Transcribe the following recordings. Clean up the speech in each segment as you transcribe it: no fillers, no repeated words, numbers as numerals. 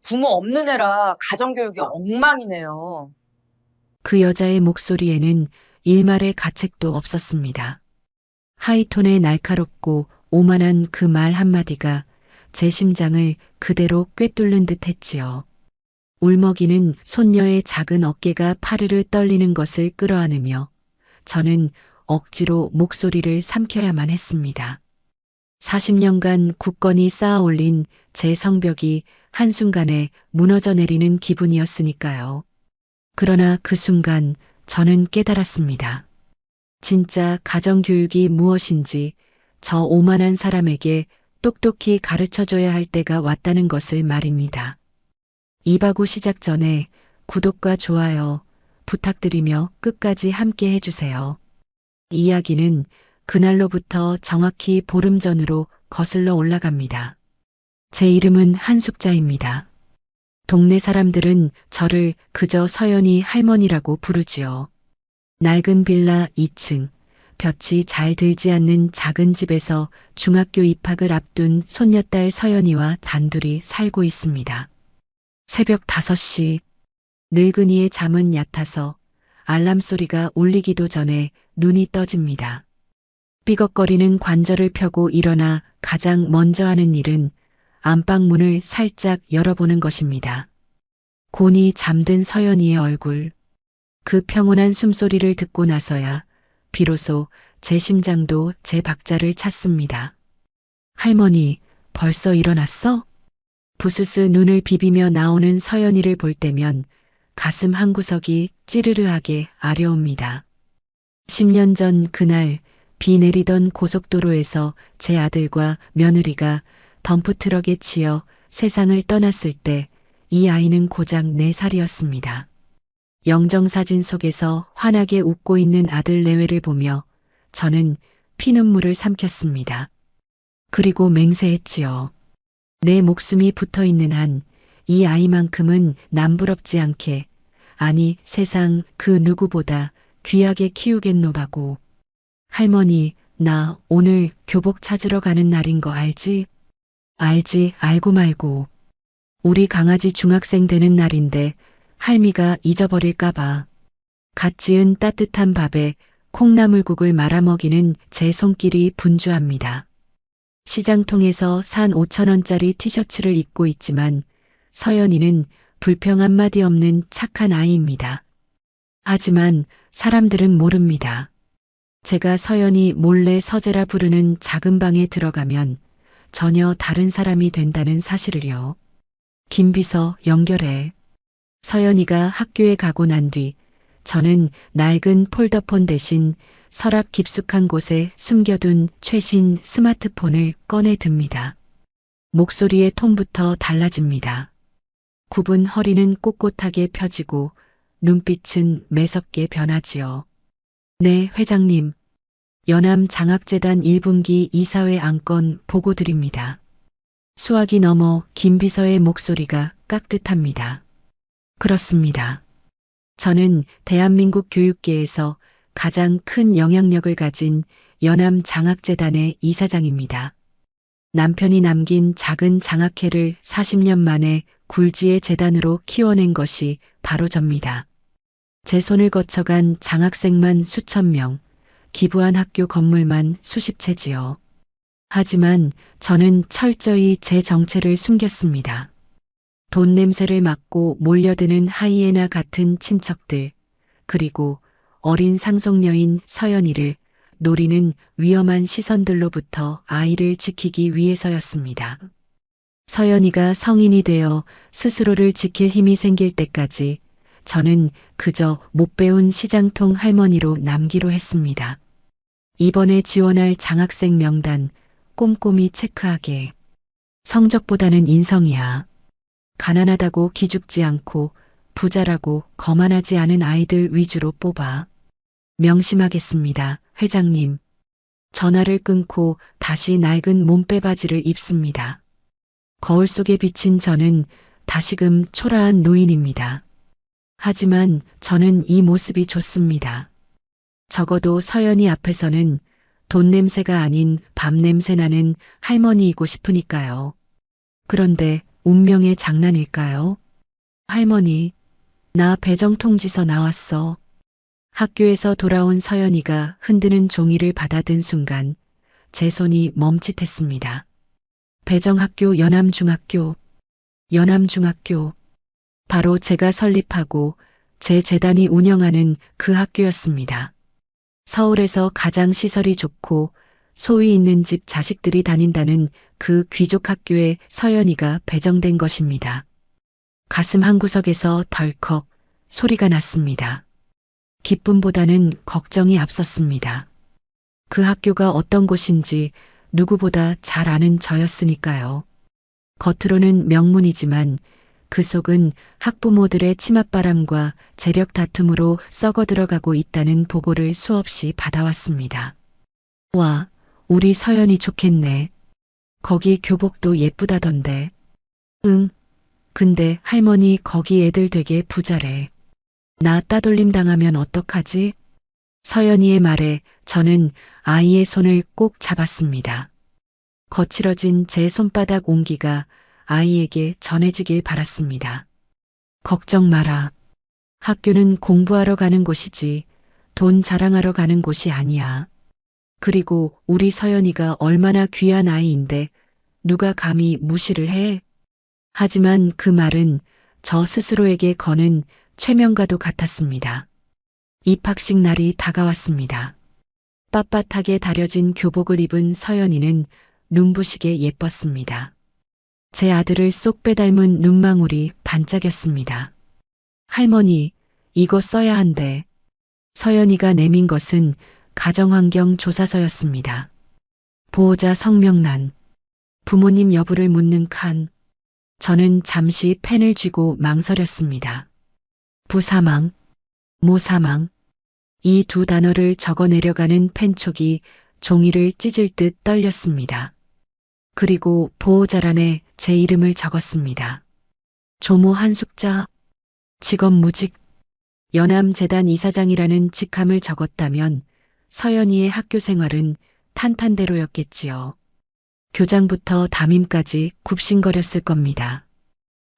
부모 없는 애라 가정교육이 엉망이네요. 그 여자의 목소리에는 일말의 가책도 없었습니다. 하이톤의 날카롭고 오만한 그 말 한마디가 제 심장을 그대로 꿰뚫는 듯 했지요. 울먹이는 손녀의 작은 어깨가 파르르 떨리는 것을 끌어안으며 저는 억지로 목소리를 삼켜야만 했습니다. 40년간 굳건히 쌓아 올린 제 성벽이 한순간에 무너져 내리는 기분이었으니까요. 그러나 그 순간 저는 깨달았습니다. 진짜 가정교육이 무엇인지 저 오만한 사람에게 똑똑히 가르쳐줘야 할 때가 왔다는 것을 말입니다. 이바구 시작 전에 구독과 좋아요 부탁드리며 끝까지 함께 해주세요. 이야기는 그날로부터 정확히 보름 전으로 거슬러 올라갑니다. 제 이름은 한숙자입니다. 동네 사람들은 저를 그저 서연이 할머니라고 부르지요. 낡은 빌라 2층, 볕이 잘 들지 않는 작은 집에서 중학교 입학을 앞둔 손녀딸 서연이와 단둘이 살고 있습니다. 새벽 5시, 늙은이의 잠은 얕아서 알람 소리가 울리기도 전에 눈이 떠집니다. 삐걱거리는 관절을 펴고 일어나 가장 먼저 하는 일은 안방 문을 살짝 열어보는 것입니다. 곤히 잠든 서연이의 얼굴, 그 평온한 숨소리를 듣고 나서야 비로소 제 심장도 제 박자를 찾습니다. 할머니, 벌써 일어났어? 부스스 눈을 비비며 나오는 서연이를 볼 때면 가슴 한구석이 찌르르하게 아려옵니다. 10년 전 그날 비 내리던 고속도로에서 제 아들과 며느리가 덤프트럭에 치여 세상을 떠났을 때 이 아이는 고작 4살이었습니다. 영정사진 속에서 환하게 웃고 있는 아들 내외를 보며 저는 피눈물을 삼켰습니다. 그리고 맹세했지요. 내 목숨이 붙어 있는 한 이 아이만큼은 남부럽지 않게, 아니 세상 그 누구보다 귀하게 키우겠노라고. 할머니, 나 오늘 교복 찾으러 가는 날인 거 알지? 알지, 알고 말고. 우리 강아지 중학생 되는 날인데 할미가 잊어버릴까봐. 갓 지은 따뜻한 밥에 콩나물국을 말아먹이는 제 손길이 분주합니다. 시장통에서 산 5,000원짜리 티셔츠를 입고 있지만 서연이는 불평 한마디 없는 착한 아이입니다. 하지만 사람들은 모릅니다. 제가 서연이 몰래 서재라 부르는 작은 방에 들어가면 전혀 다른 사람이 된다는 사실을요. 김비서 연결해. 서연이가 학교에 가고 난 뒤 저는 낡은 폴더폰 대신 서랍 깊숙한 곳에 숨겨둔 최신 스마트폰을 꺼내 듭니다. 목소리의 톤부터 달라집니다. 굽은 허리는 꼿꼿하게 펴지고 눈빛은 매섭게 변하지요. 네, 회장님. 연암 장학재단 1분기 이사회 안건 보고 드립니다. 수화기 넘어 김비서의 목소리가 깍듯합니다. 그렇습니다. 저는 대한민국 교육계에서 가장 큰 영향력을 가진 연암 장학재단의 이사장입니다. 남편이 남긴 작은 장학회를 40년 만에 굴지의 재단으로 키워낸 것이 바로 접니다. 제 손을 거쳐간 장학생만 수천 명, 기부한 학교 건물만 수십 채지요. 하지만 저는 철저히 제 정체를 숨겼습니다. 돈 냄새를 맡고 몰려드는 하이에나 같은 친척들, 그리고 어린 상속녀인 서연이를 노리는 위험한 시선들로부터 아이를 지키기 위해서였습니다. 서연이가 성인이 되어 스스로를 지킬 힘이 생길 때까지 저는 그저 못 배운 시장통 할머니로 남기로 했습니다. 이번에 지원할 장학생 명단 꼼꼼히 체크하게. 성적보다는 인성이야. 가난하다고 기죽지 않고 부자라고 거만하지 않은 아이들 위주로 뽑아. 명심하겠습니다, 회장님. 전화를 끊고 다시 낡은 몸빼바지를 입습니다. 거울 속에 비친 저는 다시금 초라한 노인입니다. 하지만 저는 이 모습이 좋습니다. 적어도 서연이 앞에서는 돈 냄새가 아닌 밥 냄새 나는 할머니이고 싶으니까요. 그런데 운명의 장난일까요? 할머니, 나 배정 통지서 나왔어. 학교에서 돌아온 서연이가 흔드는 종이를 받아든 순간 제 손이 멈칫했습니다. 배정학교 연암중학교, 연암중학교. 바로 제가 설립하고 제 재단이 운영하는 그 학교였습니다. 서울에서 가장 시설이 좋고 소위 있는 집 자식들이 다닌다는 그 귀족 학교에 서연이가 배정된 것입니다. 가슴 한구석에서 덜컥 소리가 났습니다. 기쁨보다는 걱정이 앞섰습니다. 그 학교가 어떤 곳인지 누구보다 잘 아는 저였으니까요. 겉으로는 명문이지만 그 속은 학부모들의 치맛바람과 재력 다툼으로 썩어 들어가고 있다는 보고를 수없이 받아왔습니다. 와, 우리 서연이 좋겠네. 거기 교복도 예쁘다던데. 응. 근데 할머니 거기 애들 되게 부자래. 나 따돌림 당하면 어떡하지? 서연이의 말에 저는 아이의 손을 꼭 잡았습니다. 거칠어진 제 손바닥 온기가 아이에게 전해지길 바랐습니다. 걱정 마라. 학교는 공부하러 가는 곳이지 돈 자랑하러 가는 곳이 아니야. 그리고 우리 서연이가 얼마나 귀한 아이인데 누가 감히 무시를 해? 하지만 그 말은 저 스스로에게 거는 최면과도 같았습니다. 입학식 날이 다가왔습니다. 빳빳하게 다려진 교복을 입은 서연이는 눈부시게 예뻤습니다. 제 아들을 쏙 빼닮은 눈망울이 반짝였습니다. 할머니, 이거 써야 한대. 서연이가 내민 것은 가정환경 조사서였습니다. 보호자 성명란, 부모님 여부를 묻는 칸. 저는 잠시 펜을 쥐고 망설였습니다. 부사망, 모사망. 이 두 단어를 적어 내려가는 펜촉이 종이를 찢을 듯 떨렸습니다. 그리고 보호자란에 제 이름을 적었습니다. 조모 한숙자, 직업 무직, 연암재단 이사장이라는 직함을 적었다면 서연이의 학교 생활은 탄탄대로였겠지요. 교장부터 담임까지 굽신거렸을 겁니다.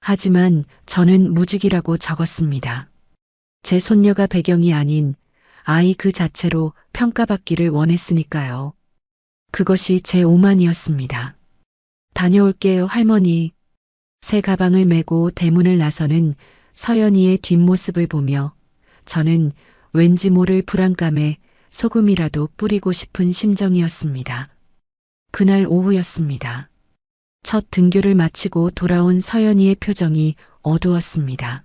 하지만 저는 무직이라고 적었습니다. 제 손녀가 배경이 아닌 아이 그 자체로 평가받기를 원했으니까요. 그것이 제 오만이었습니다. 다녀올게요, 할머니. 새 가방을 메고 대문을 나서는 서연이의 뒷모습을 보며 저는 왠지 모를 불안감에 소금이라도 뿌리고 싶은 심정이었습니다. 그날 오후였습니다. 첫 등교를 마치고 돌아온 서연이의 표정이 어두웠습니다.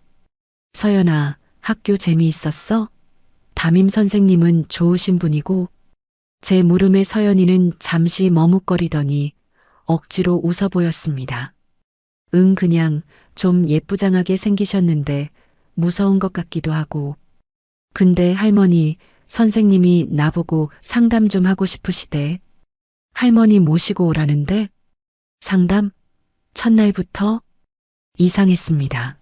서연아, 학교 재미있었어? 담임 선생님은 좋으신 분이고, 제 물음에 서연이는 잠시 머뭇거리더니 억지로 웃어 보였습니다. 응, 그냥 좀 예쁘장하게 생기셨는데 무서운 것 같기도 하고. 근데 할머니, 선생님이 나보고 상담 좀 하고 싶으시대. 할머니 모시고 오라는데? 상담? 첫날부터? 이상했습니다.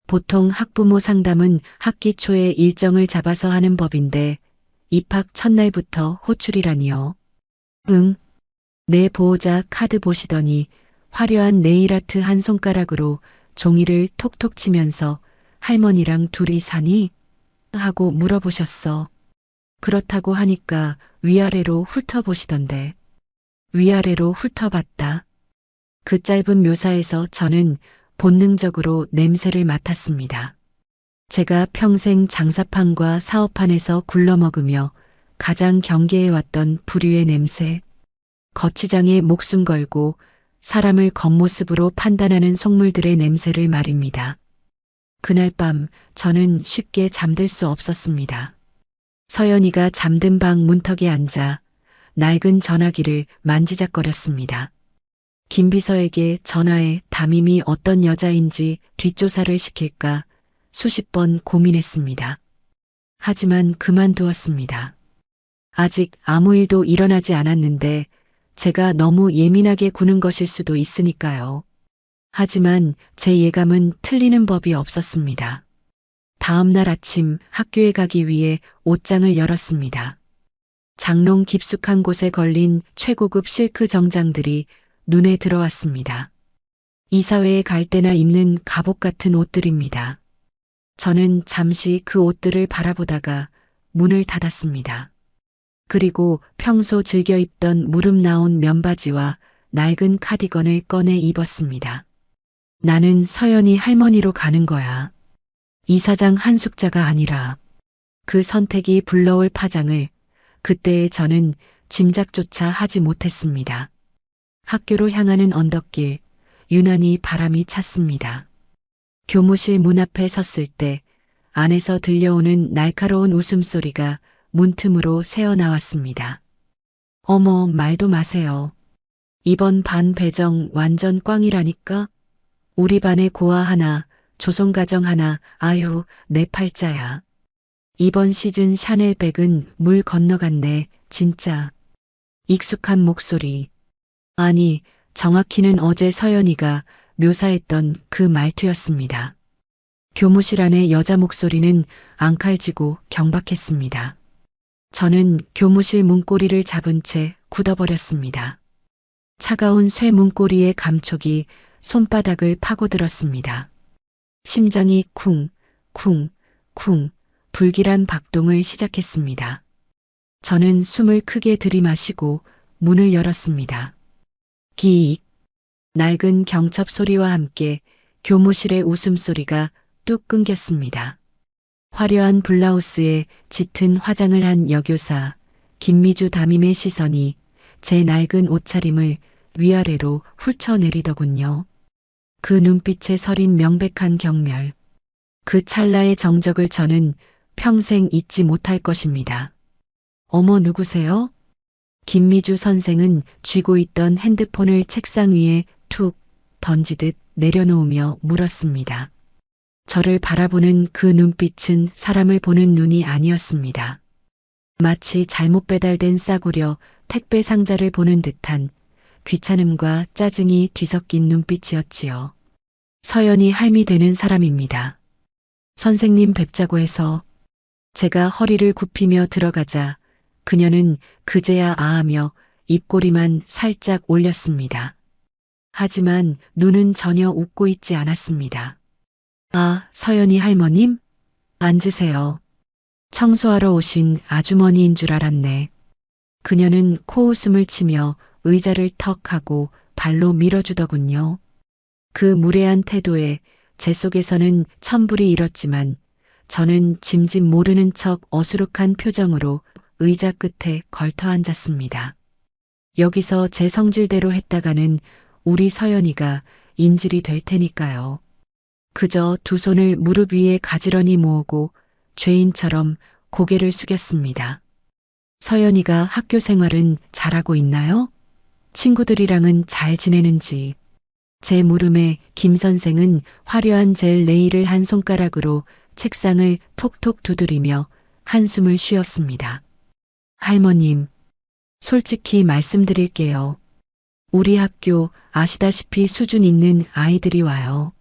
보통 학부모 상담은 학기 초에 일정을 잡아서 하는 법인데 입학 첫날부터 호출이라니요. 응. 내 보호자 카드 보시더니 화려한 네일아트 한 손가락으로 종이를 톡톡 치면서 할머니랑 둘이 사니? 하고 물어보셨어. 그렇다고 하니까 위아래로 훑어보시던데. 위아래로 훑어봤다. 그 짧은 묘사에서 저는 본능적으로 냄새를 맡았습니다. 제가 평생 장사판과 사업판에서 굴러먹으며 가장 경계해왔던 부류의 냄새. 거치장에 목숨 걸고 사람을 겉모습으로 판단하는 속물들의 냄새를 말입니다. 그날 밤 저는 쉽게 잠들 수 없었습니다. 서연이가 잠든 방 문턱에 앉아 낡은 전화기를 만지작거렸습니다. 김 비서에게 전화해 담임이 어떤 여자인지 뒷조사를 시킬까 수십 번 고민했습니다. 하지만 그만두었습니다. 아직 아무 일도 일어나지 않았는데 제가 너무 예민하게 구는 것일 수도 있으니까요. 하지만 제 예감은 틀리는 법이 없었습니다. 다음 날 아침 학교에 가기 위해 옷장을 열었습니다. 장롱 깊숙한 곳에 걸린 최고급 실크 정장들이 눈에 들어왔습니다. 이사회에 갈 때나 입는 갑옷 같은 옷들입니다. 저는 잠시 그 옷들을 바라보다가 문을 닫았습니다. 그리고 평소 즐겨 입던 무릎 나온 면바지와 낡은 카디건을 꺼내 입었습니다. 나는 서연이 할머니로 가는 거야. 이사장 한숙자가 아니라. 그 선택이 불러올 파장을 그때의 저는 짐작조차 하지 못했습니다. 학교로 향하는 언덕길, 유난히 바람이 찼습니다. 교무실 문 앞에 섰을 때 안에서 들려오는 날카로운 웃음소리가 문틈으로 새어나왔습니다. 어머, 말도 마세요. 이번 반 배정 완전 꽝이라니까? 우리 반에 고아 하나, 조선가정 하나, 아유, 내 팔자야. 이번 시즌 샤넬백은 물 건너갔네, 진짜. 익숙한 목소리. 아니, 정확히는 어제 서연이가 묘사했던 그 말투였습니다. 교무실 안의 여자 목소리는 앙칼지고 경박했습니다. 저는 교무실 문고리를 잡은 채 굳어버렸습니다. 차가운 쇠 문고리의 감촉이 손바닥을 파고들었습니다. 심장이 쿵, 쿵, 쿵, 불길한 박동을 시작했습니다. 저는 숨을 크게 들이마시고 문을 열었습니다. 기익. 낡은 경첩 소리와 함께 교무실의 웃음소리가 뚝 끊겼습니다. 화려한 블라우스에 짙은 화장을 한 여교사 김미주 담임의 시선이 제 낡은 옷차림을 위아래로 훑어내리더군요. 그 눈빛에 서린 명백한 경멸. 그 찰나의 정적을 저는 평생 잊지 못할 것입니다. 어머, 누구세요? 김미주 선생은 쥐고 있던 핸드폰을 책상 위에 툭 던지듯 내려놓으며 물었습니다. 저를 바라보는 그 눈빛은 사람을 보는 눈이 아니었습니다. 마치 잘못 배달된 싸구려 택배 상자를 보는 듯한 귀찮음과 짜증이 뒤섞인 눈빛이었지요. 서연이 할미 되는 사람입니다. 선생님 뵙자고 해서. 제가 허리를 굽히며 들어가자 그녀는 그제야 아하며 입꼬리만 살짝 올렸습니다. 하지만 눈은 전혀 웃고 있지 않았습니다. 아, 서연이 할머님? 앉으세요. 청소하러 오신 아주머니인 줄 알았네. 그녀는 코웃음을 치며 의자를 턱 하고 발로 밀어주더군요. 그 무례한 태도에 제 속에서는 천불이 일었지만 저는 짐짓 모르는 척 어수룩한 표정으로 의자 끝에 걸터 앉았습니다. 여기서 제 성질대로 했다가는 우리 서연이가 인질이 될 테니까요. 그저 두 손을 무릎 위에 가지런히 모으고 죄인처럼 고개를 숙였습니다. 서연이가 학교 생활은 잘하고 있나요? 친구들이랑은 잘 지내는지. 제 물음에 김 선생은 화려한 젤 네일을 한 손가락으로 책상을 톡톡 두드리며 한숨을 쉬었습니다. 할머님, 솔직히 말씀드릴게요. 우리 학교 아시다시피 수준 있는 아이들이 와요.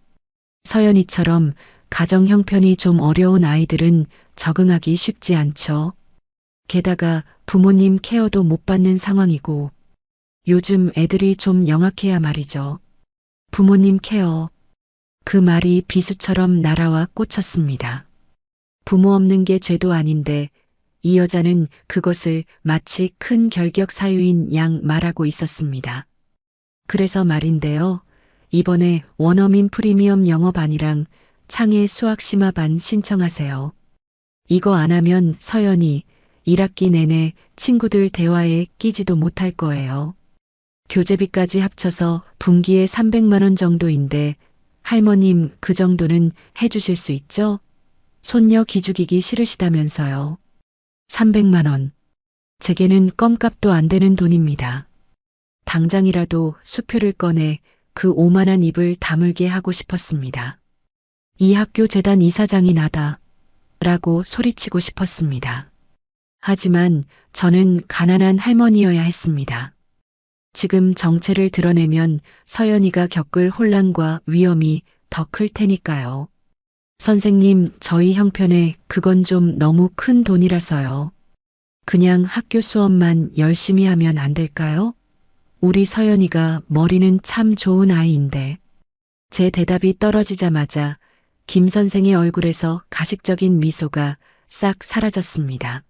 서연이처럼 가정 형편이 좀 어려운 아이들은 적응하기 쉽지 않죠. 게다가 부모님 케어도 못 받는 상황이고 요즘 애들이 좀 영악해야 말이죠. 부모님 케어. 그 말이 비수처럼 날아와 꽂혔습니다. 부모 없는 게 죄도 아닌데 이 여자는 그것을 마치 큰 결격 사유인 양 말하고 있었습니다. 그래서 말인데요. 이번에 원어민 프리미엄 영어반이랑 창의 수학 심화반 신청하세요. 이거 안 하면 서연이 1학기 내내 친구들 대화에 끼지도 못할 거예요. 교재비까지 합쳐서 분기에 300만 원 정도인데 할머님 그 정도는 해주실 수 있죠? 손녀 기죽이기 싫으시다면서요. 300만 원. 제게는 껌값도 안 되는 돈입니다. 당장이라도 수표를 꺼내 그 오만한 입을 다물게 하고 싶었습니다. 이 학교 재단 이사장이 나다. 라고 소리치고 싶었습니다. 하지만 저는 가난한 할머니여야 했습니다. 지금 정체를 드러내면 서연이가 겪을 혼란과 위험이 더 클 테니까요. 선생님, 저희 형편에 그건 좀 너무 큰 돈이라서요. 그냥 학교 수업만 열심히 하면 안 될까요? 우리 서연이가 머리는 참 좋은 아이인데. 제 대답이 떨어지자마자 김 선생의 얼굴에서 가식적인 미소가 싹 사라졌습니다.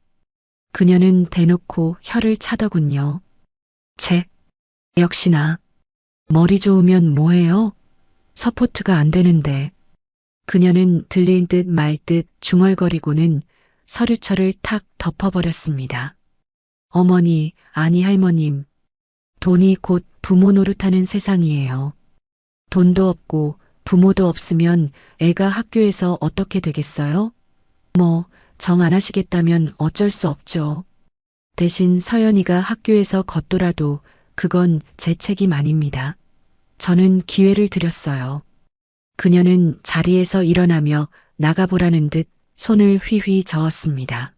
그녀는 대놓고 혀를 차더군요. 역시나. 머리 좋으면 뭐해요? 서포트가 안 되는데. 그녀는 들릴 듯 말 듯 중얼거리고는 서류철을 탁 덮어버렸습니다. 어머니, 아니 할머님. 돈이 곧 부모 노릇하는 세상이에요. 돈도 없고 부모도 없으면 애가 학교에서 어떻게 되겠어요? 정 안 하시겠다면 어쩔 수 없죠. 대신 서연이가 학교에서 걷더라도 그건 제 책임 아닙니다. 저는 기회를 드렸어요. 그녀는 자리에서 일어나며 나가보라는 듯 손을 휘휘 저었습니다.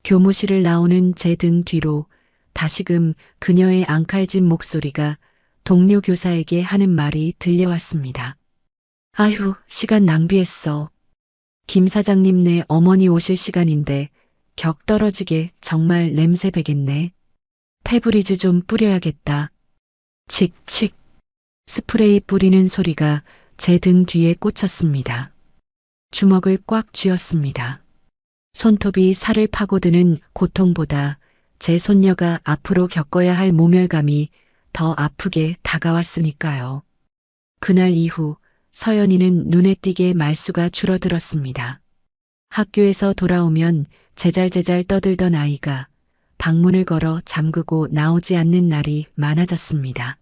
교무실을 나오는 제 등 뒤로 다시금 그녀의 앙칼진 목소리가 동료 교사에게 하는 말이 들려왔습니다. 아휴, 시간 낭비했어. 김 사장님네 어머니 오실 시간인데 격 떨어지게 정말 냄새 배겠네. 페브리즈 좀 뿌려야겠다. 칙칙. 스프레이 뿌리는 소리가 제 등 뒤에 꽂혔습니다. 주먹을 꽉 쥐었습니다. 손톱이 살을 파고드는 고통보다 제 손녀가 앞으로 겪어야 할 모멸감이 더 아프게 다가왔으니까요. 그날 이후 서연이는 눈에 띄게 말수가 줄어들었습니다. 학교에서 돌아오면 제잘제잘 떠들던 아이가 방문을 걸어 잠그고 나오지 않는 날이 많아졌습니다.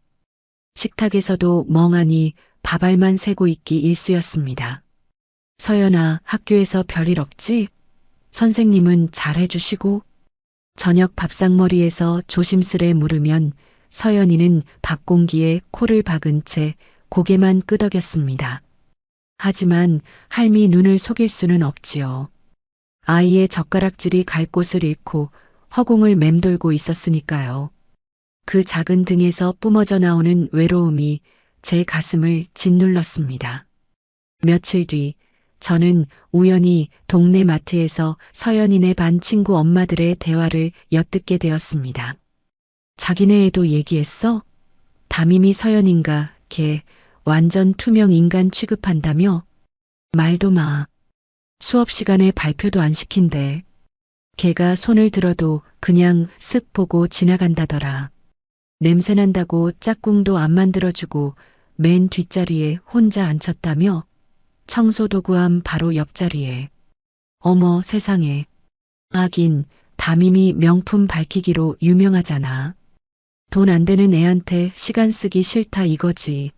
식탁에서도 멍하니 밥알만 새고 있기 일쑤였습니다. 서연아, 학교에서 별일 없지? 선생님은 잘해주시고? 저녁 밥상머리에서 조심스레 물으면 서연이는 밥 공기에 코를 박은 채 고개만 끄덕였습니다. 하지만 할미 눈을 속일 수는 없지요. 아이의 젓가락질이 갈 곳을 잃고 허공을 맴돌고 있었으니까요. 그 작은 등에서 뿜어져 나오는 외로움이 제 가슴을 짓눌렀습니다. 며칠 뒤 저는 우연히 동네 마트에서 서연이네 반 친구 엄마들의 대화를 엿듣게 되었습니다. 자기네 애도 얘기했어? 담임이 서연인가 걔 완전 투명 인간 취급한다며? 말도 마. 수업 시간에 발표도 안 시킨대. 걔가 손을 들어도 그냥 쓱 보고 지나간다더라. 냄새난다고 짝꿍도 안 만들어주고 맨 뒷자리에 혼자 앉혔다며? 청소도구함 바로 옆자리에. 어머 세상에. 하긴 담임이 명품 밝히기로 유명하잖아. 돈 안 되는 애한테 시간 쓰기 싫다 이거지.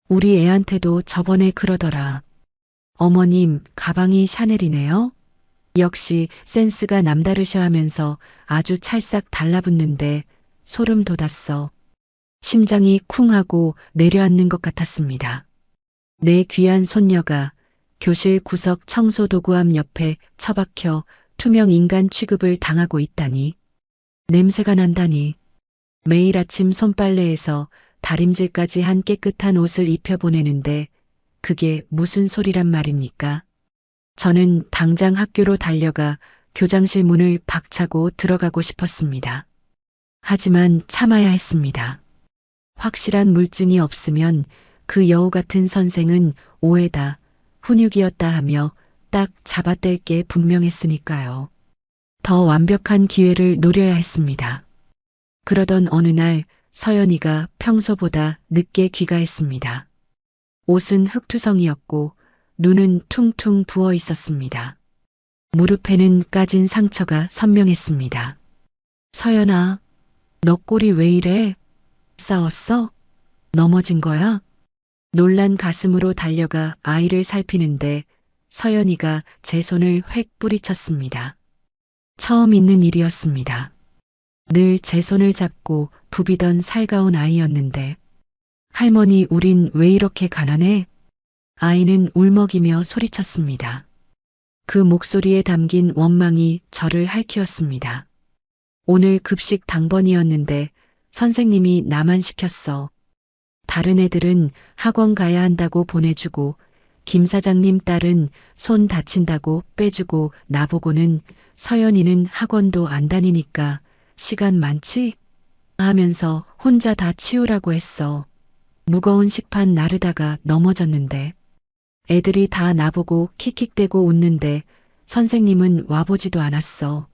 우리 애한테도 저번에 그러더라. 어머님, 가방이 샤넬이네요? 역시 센스가 남다르셔 하면서 아주 찰싹 달라붙는데 소름 돋았어. 심장이 쿵 하고 내려앉는 것 같았습니다. 내 귀한 손녀가 교실 구석 청소도구함 옆에 처박혀 투명 인간 취급을 당하고 있다니. 냄새가 난다니. 매일 아침 손빨래해서 다림질까지 한 깨끗한 옷을 입혀보내는데 그게 무슨 소리란 말입니까? 저는 당장 학교로 달려가 교장실 문을 박차고 들어가고 싶었습니다. 하지만 참아야 했습니다. 확실한 물증이 없으면 그 여우 같은 선생은 오해다, 훈육이었다 하며 딱 잡아뗄 게 분명했으니까요. 더 완벽한 기회를 노려야 했습니다. 그러던 어느 날 서연이가 평소보다 늦게 귀가했습니다. 옷은 흙투성이었고 눈은 퉁퉁 부어 있었습니다. 무릎에는 까진 상처가 선명했습니다. 서연아, 너 꼴이 왜 이래? 싸웠어? 넘어진 거야? 놀란 가슴으로 달려가 아이를 살피는데 서연이가 제 손을 획 뿌리쳤습니다. 처음 있는 일이었습니다. 늘 제 손을 잡고 부비던 살가운 아이였는데 할머니 우린 왜 이렇게 가난해? 아이는 울먹이며 소리쳤습니다. 그 목소리에 담긴 원망이 저를 핥히었습니다. 오늘 급식 당번이었는데 선생님이 나만 시켰어. 다른 애들은 학원 가야 한다고 보내주고 김 사장님 딸은 손 다친다고 빼주고 나보고는 서연이는 학원도 안 다니니까 시간 많지? 하면서 혼자 다 치우라고 했어. 무거운 식판 나르다가 넘어졌는데 애들이 다 나보고 킥킥대고 웃는데 선생님은 와보지도 않았어.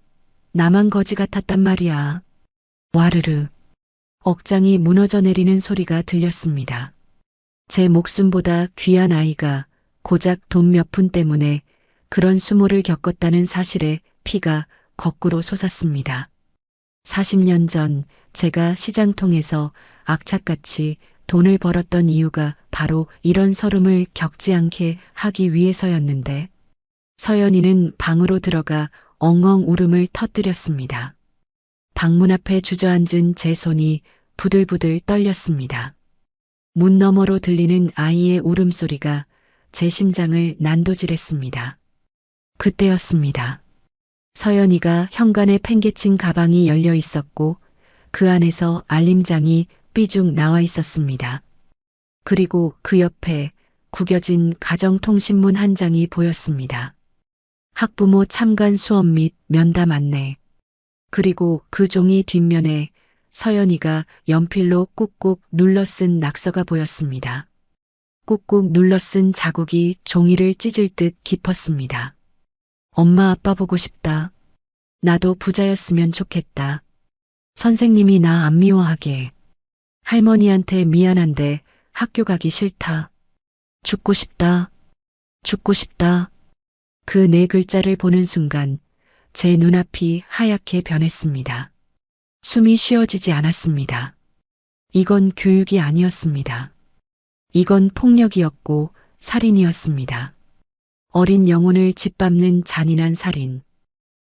나만 거지 같았단 말이야. 와르르. 억장이 무너져 내리는 소리가 들렸습니다. 제 목숨보다 귀한 아이가 고작 돈 몇 푼 때문에 그런 수모를 겪었다는 사실에 피가 거꾸로 솟았습니다. 40년 전 제가 시장통에서 악착같이 돈을 벌었던 이유가 바로 이런 서름을 겪지 않게 하기 위해서였는데 서연이는 방으로 들어가 엉엉 울음을 터뜨렸습니다. 방문 앞에 주저앉은 제 손이 부들부들 떨렸습니다. 문 너머로 들리는 아이의 울음소리가 제 심장을 난도질했습니다. 그때였습니다. 서연이가 현관에 팽개친 가방이 열려 있었고 그 안에서 알림장이 삐죽 나와 있었습니다. 그리고 그 옆에 구겨진 가정통신문 한 장이 보였습니다. 학부모 참관 수업 및 면담 안내. 그리고 그 종이 뒷면에 서연이가 연필로 꾹꾹 눌러 쓴 낙서가 보였습니다. 꾹꾹 눌러 쓴 자국이 종이를 찢을 듯 깊었습니다. 엄마 아빠 보고 싶다. 나도 부자였으면 좋겠다. 선생님이 나 안 미워하게. 할머니한테 미안한데 학교 가기 싫다. 죽고 싶다. 죽고 싶다. 그 네 글자를 보는 순간 제 눈앞이 하얗게 변했습니다. 숨이 쉬어지지 않았습니다. 이건 교육이 아니었습니다. 이건 폭력이었고 살인이었습니다. 어린 영혼을 짓밟는 잔인한 살인.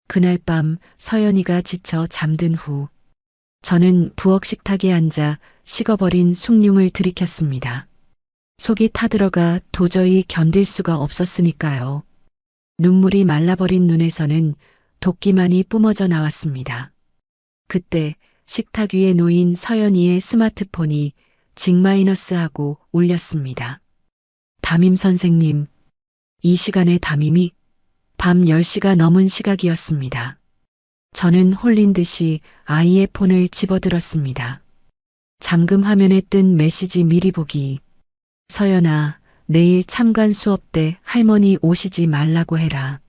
그날 밤 서연이가 지쳐 잠든 후 저는 부엌 식탁에 앉아 식어버린 숭늉을 들이켰습니다. 속이 타들어가 도저히 견딜 수가 없었으니까요. 눈물이 말라버린 눈에서는 도끼만이 뿜어져 나왔습니다. 그때 식탁 위에 놓인 서연이의 스마트폰이 징마이너스하고 울렸습니다. 담임 선생님. 이 시간에 담임이? 밤 10시가 넘은 시각이었습니다. 저는 홀린 듯이 아이의 폰을 집어들었습니다. 잠금 화면에 뜬 메시지 미리 보기. 서연아, 내일 참관 수업 때 할머니 오시지 말라고 해라.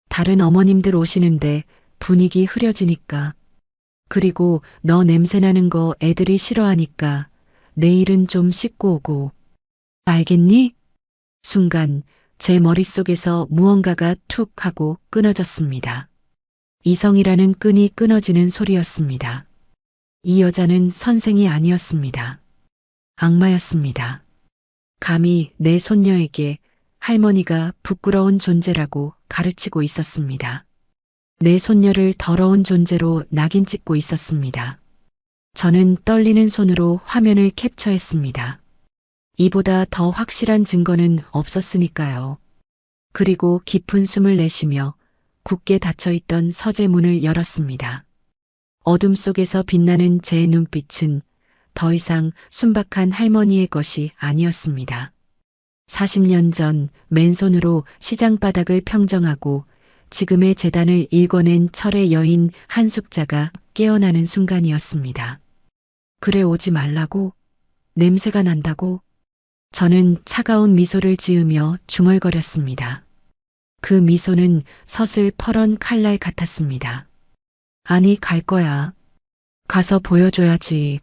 다른 어머님들 오시는데 분위기 흐려지니까. 그리고 너 냄새나는 거 애들이 싫어하니까 내일은 좀 씻고 오고. 알겠니? 순간 제 머릿속에서 무언가가 툭 하고 끊어졌습니다. 이성이라는 끈이 끊어지는 소리였습니다. 이 여자는 선생이 아니었습니다. 악마였습니다. 감히 내 손녀에게 할머니가 부끄러운 존재라고 가르치고 있었습니다. 내 손녀를 더러운 존재로 낙인 찍고 있었습니다. 저는 떨리는 손으로 화면을 캡처했습니다. 이보다 더 확실한 증거는 없었으니까요. 그리고 깊은 숨을 내쉬며 굳게 닫혀있던 서재 문을 열었습니다. 어둠 속에서 빛나는 제 눈빛은 더 이상 순박한 할머니의 것이 아니었습니다. 40년 전 맨손으로 시장 바닥을 평정하고 지금의 재단을 일궈낸 철의 여인 한숙자가 깨어나는 순간이었습니다. 그래 오지 말라고? 냄새가 난다고? 저는 차가운 미소를 지으며 중얼거렸습니다. 그 미소는 서슬 퍼런 칼날 같았습니다. 아니, 갈 거야. 가서 보여줘야지.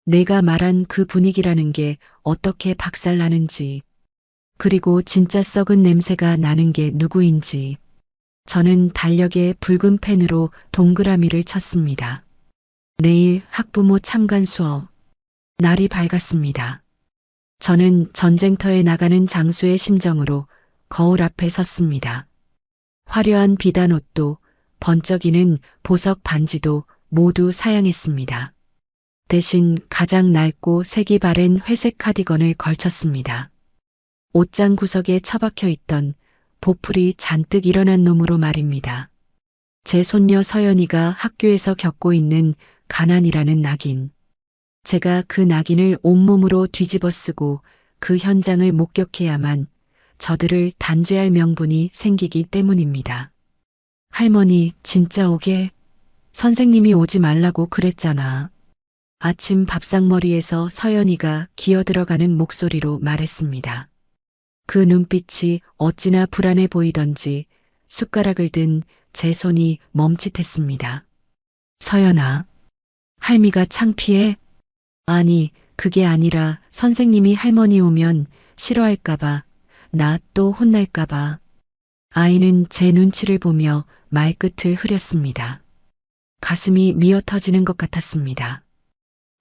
내가 말한 그 분위기라는 게 어떻게 박살나는지, 그리고 진짜 썩은 냄새가 나는 게 누구인지. 저는 달력에 붉은 펜으로 동그라미를 쳤습니다. 내일 학부모 참관 수업. 날이 밝았습니다. 저는 전쟁터에 나가는 장수의 심정으로 거울 앞에 섰습니다. 화려한 비단 옷도 번쩍이는 보석 반지도 모두 사양했습니다. 대신 가장 낡고 색이 바랜 회색 카디건을 걸쳤습니다. 옷장 구석에 처박혀 있던 보풀이 잔뜩 일어난 놈으로 말입니다. 제 손녀 서연이가 학교에서 겪고 있는 가난이라는 낙인. 제가 그 낙인을 온몸으로 뒤집어 쓰고 그 현장을 목격해야만 저들을 단죄할 명분이 생기기 때문입니다. 할머니, 진짜 오게? 선생님이 오지 말라고 그랬잖아. 아침 밥상머리에서 서연이가 기어들어가는 목소리로 말했습니다. 그 눈빛이 어찌나 불안해 보이던지 숟가락을 든 제 손이 멈칫했습니다. 서연아, 할미가 창피해? 아니, 그게 아니라 선생님이 할머니 오면 싫어할까봐, 나 또 혼날까봐. 아이는 제 눈치를 보며 말끝을 흐렸습니다. 가슴이 미어 터지는 것 같았습니다.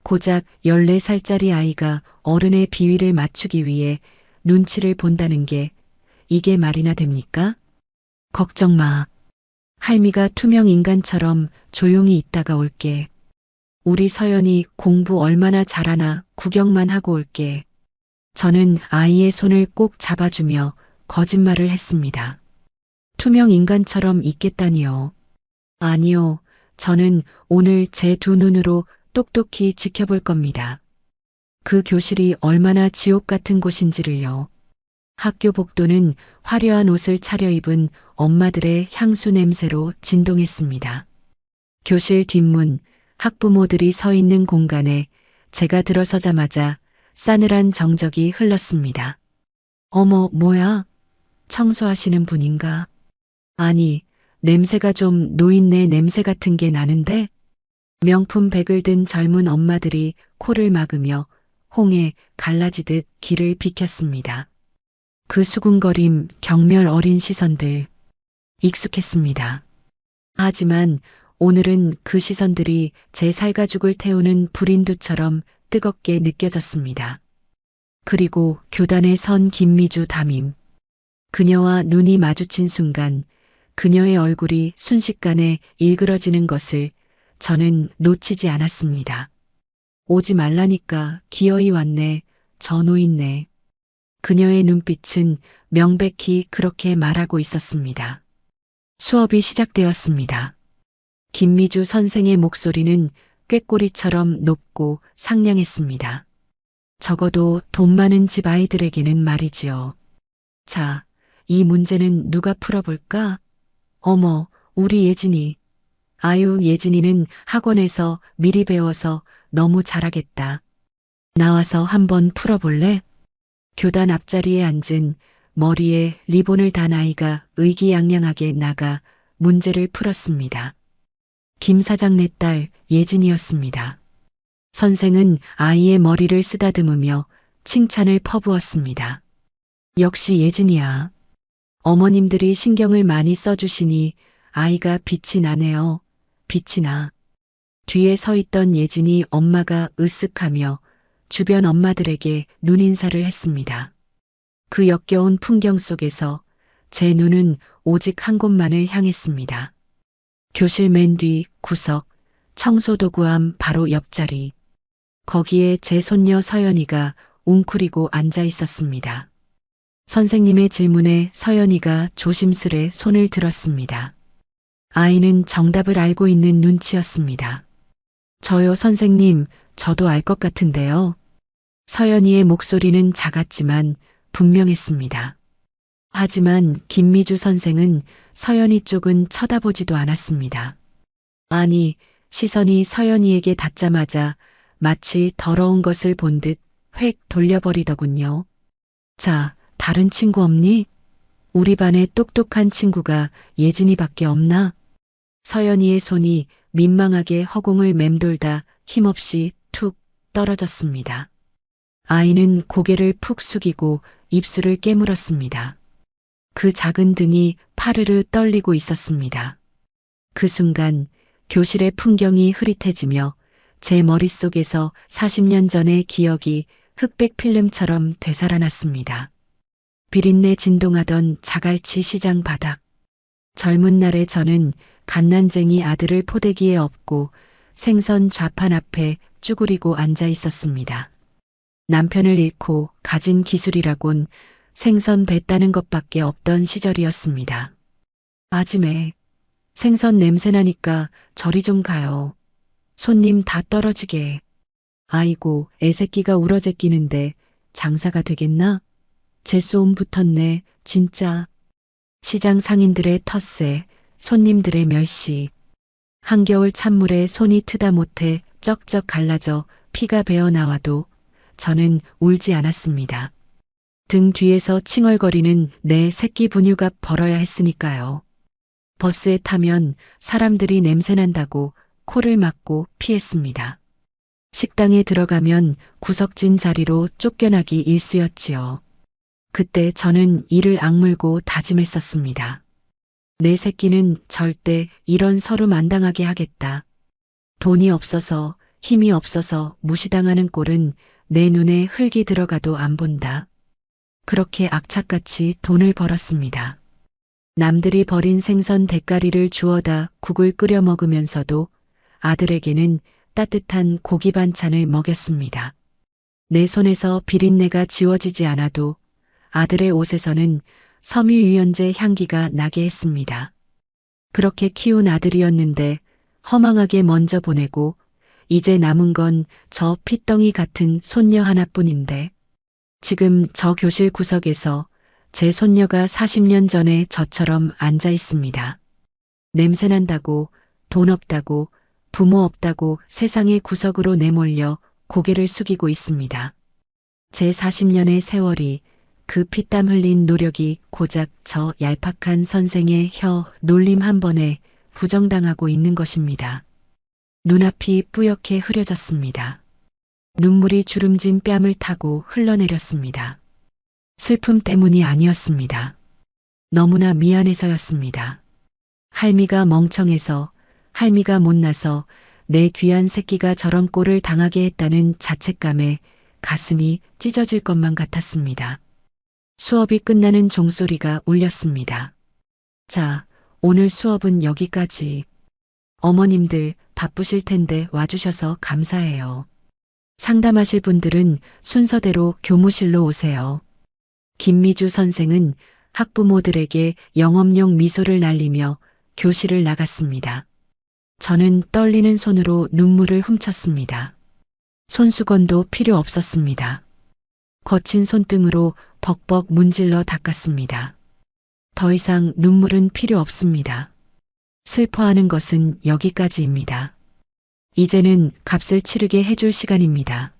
고작 14살짜리 아이가 어른의 비위를 맞추기 위해 눈치를 본다는 게 이게 말이나 됩니까? 걱정 마. 할미가 투명 인간처럼 조용히 있다가 올게. 우리 서연이 공부 얼마나 잘하나 구경만 하고 올게. 저는 아이의 손을 꼭 잡아주며 거짓말을 했습니다. 투명 인간처럼 있겠다니요. 아니요. 저는 오늘 제 두 눈으로 똑똑히 지켜볼 겁니다. 그 교실이 얼마나 지옥 같은 곳인지를요. 학교 복도는 화려한 옷을 차려입은 엄마들의 향수 냄새로 진동했습니다. 교실 뒷문, 학부모들이 서 있는 공간에 제가 들어서자마자 싸늘한 정적이 흘렀습니다. 어머, 뭐야? 청소하시는 분인가? 아니, 냄새가 좀 노인네 냄새 같은 게 나는데? 명품 백을 든 젊은 엄마들이 코를 막으며 홍해 갈라지듯 길을 비켰습니다. 그 수군거림, 경멸 어린 시선들, 익숙했습니다. 하지만 오늘은 그 시선들이 제 살가죽을 태우는 불인두처럼 뜨겁게 느껴졌습니다. 그리고 교단에 선 김미주 담임. 그녀와 눈이 마주친 순간 그녀의 얼굴이 순식간에 일그러지는 것을 저는 놓치지 않았습니다. 오지 말라니까 기어이 왔네. 저 노인네. 그녀의 눈빛은 명백히 그렇게 말하고 있었습니다. 수업이 시작되었습니다. 김미주 선생의 목소리는 꾀꼬리처럼 높고 상냥했습니다. 적어도 돈 많은 집 아이들에게는 말이지요. 자, 이 문제는 누가 풀어볼까? 어머, 우리 예진이. 아유, 예진이는 학원에서 미리 배워서 너무 잘하겠다. 나와서 한번 풀어볼래? 교단 앞자리에 앉은 머리에 리본을 단 아이가 의기양양하게 나가 문제를 풀었습니다. 김 사장 내 딸 예진이었습니다. 선생은 아이의 머리를 쓰다듬으며 칭찬을 퍼부었습니다. 역시 예진이야. 어머님들이 신경을 많이 써주시니 아이가 빛이 나네요. 빛이 나. 뒤에 서 있던 예진이 엄마가 으쓱하며 주변 엄마들에게 눈인사를 했습니다. 그 역겨운 풍경 속에서 제 눈은 오직 한 곳만을 향했습니다. 교실 맨 뒤 구석, 청소도구함 바로 옆자리. 거기에 제 손녀 서연이가 웅크리고 앉아 있었습니다. 선생님의 질문에 서연이가 조심스레 손을 들었습니다. 아이는 정답을 알고 있는 눈치였습니다. 저요, 선생님, 저도 알 것 같은데요. 서연이의 목소리는 작았지만 분명했습니다. 하지만 김미주 선생은 서연이 쪽은 쳐다보지도 않았습니다. 아니, 시선이 서연이에게 닿자마자 마치 더러운 것을 본 듯 획 돌려버리더군요. 자, 다른 친구 없니? 우리 반에 똑똑한 친구가 예진이밖에 없나? 서연이의 손이 민망하게 허공을 맴돌다 힘없이 툭 떨어졌습니다. 아이는 고개를 푹 숙이고 입술을 깨물었습니다. 그 작은 등이 파르르 떨리고 있었습니다. 그 순간 교실의 풍경이 흐릿해지며 제 머릿속에서 40년 전의 기억이 흑백 필름처럼 되살아났습니다. 비린내 진동하던 자갈치 시장 바닥. 젊은 날의 저는 갓난쟁이 아들을 포대기에 업고 생선 좌판 앞에 쭈그리고 앉아 있었습니다. 남편을 잃고 가진 기술이라곤 생선 배 따는 것밖에 없던 시절이었습니다. 아줌에, 생선 냄새 나니까 저리 좀 가요. 손님 다 떨어지게. 아이고, 애새끼가 울어제끼는데 장사가 되겠나? 재소음 붙었네, 진짜. 시장 상인들의 텃세, 손님들의 멸시. 한겨울 찬물에 손이 트다 못해 쩍쩍 갈라져 피가 배어 나와도 저는 울지 않았습니다. 등 뒤에서 칭얼거리는 내 새끼 분유값 벌어야 했으니까요. 버스에 타면 사람들이 냄새난다고 코를 막고 피했습니다. 식당에 들어가면 구석진 자리로 쫓겨나기 일쑤였지요. 그때 저는 이를 악물고 다짐했었습니다. 내 새끼는 절대 이런 서름 안 당하게 하겠다. 돈이 없어서 힘이 없어서 무시당하는 꼴은 내 눈에 흙이 들어가도 안 본다. 그렇게 악착같이 돈을 벌었습니다. 남들이 버린 생선 대가리를 주워다 국을 끓여 먹으면서도 아들에게는 따뜻한 고기 반찬을 먹였습니다. 내 손에서 비린내가 지워지지 않아도 아들의 옷에서는 섬유유연제 향기가 나게 했습니다. 그렇게 키운 아들이었는데 허망하게 먼저 보내고 이제 남은 건 저 핏덩이 같은 손녀 하나뿐인데 지금 저 교실 구석에서 제 손녀가 40년 전에 저처럼 앉아 있습니다. 냄새난다고, 돈 없다고, 부모 없다고 세상의 구석으로 내몰려 고개를 숙이고 있습니다. 제 40년의 세월이 그 피땀 흘린 노력이 고작 저 얄팍한 선생의 혀 놀림 한 번에 부정당하고 있는 것입니다. 눈앞이 뿌옇게 흐려졌습니다. 눈물이 주름진 뺨을 타고 흘러내렸습니다. 슬픔 때문이 아니었습니다. 너무나 미안해서였습니다. 할미가 멍청해서, 할미가 못나서 내 귀한 새끼가 저런 꼴을 당하게 했다는 자책감에 가슴이 찢어질 것만 같았습니다. 수업이 끝나는 종소리가 울렸습니다. 자, 오늘 수업은 여기까지. 어머님들 바쁘실 텐데 와주셔서 감사해요. 상담하실 분들은 순서대로 교무실로 오세요. 김미주 선생은 학부모들에게 영업용 미소를 날리며 교실을 나갔습니다. 저는 떨리는 손으로 눈물을 훔쳤습니다. 손수건도 필요 없었습니다. 거친 손등으로 벅벅 문질러 닦았습니다. 더 이상 눈물은 필요 없습니다. 슬퍼하는 것은 여기까지입니다. 이제는 값을 치르게 해줄 시간입니다.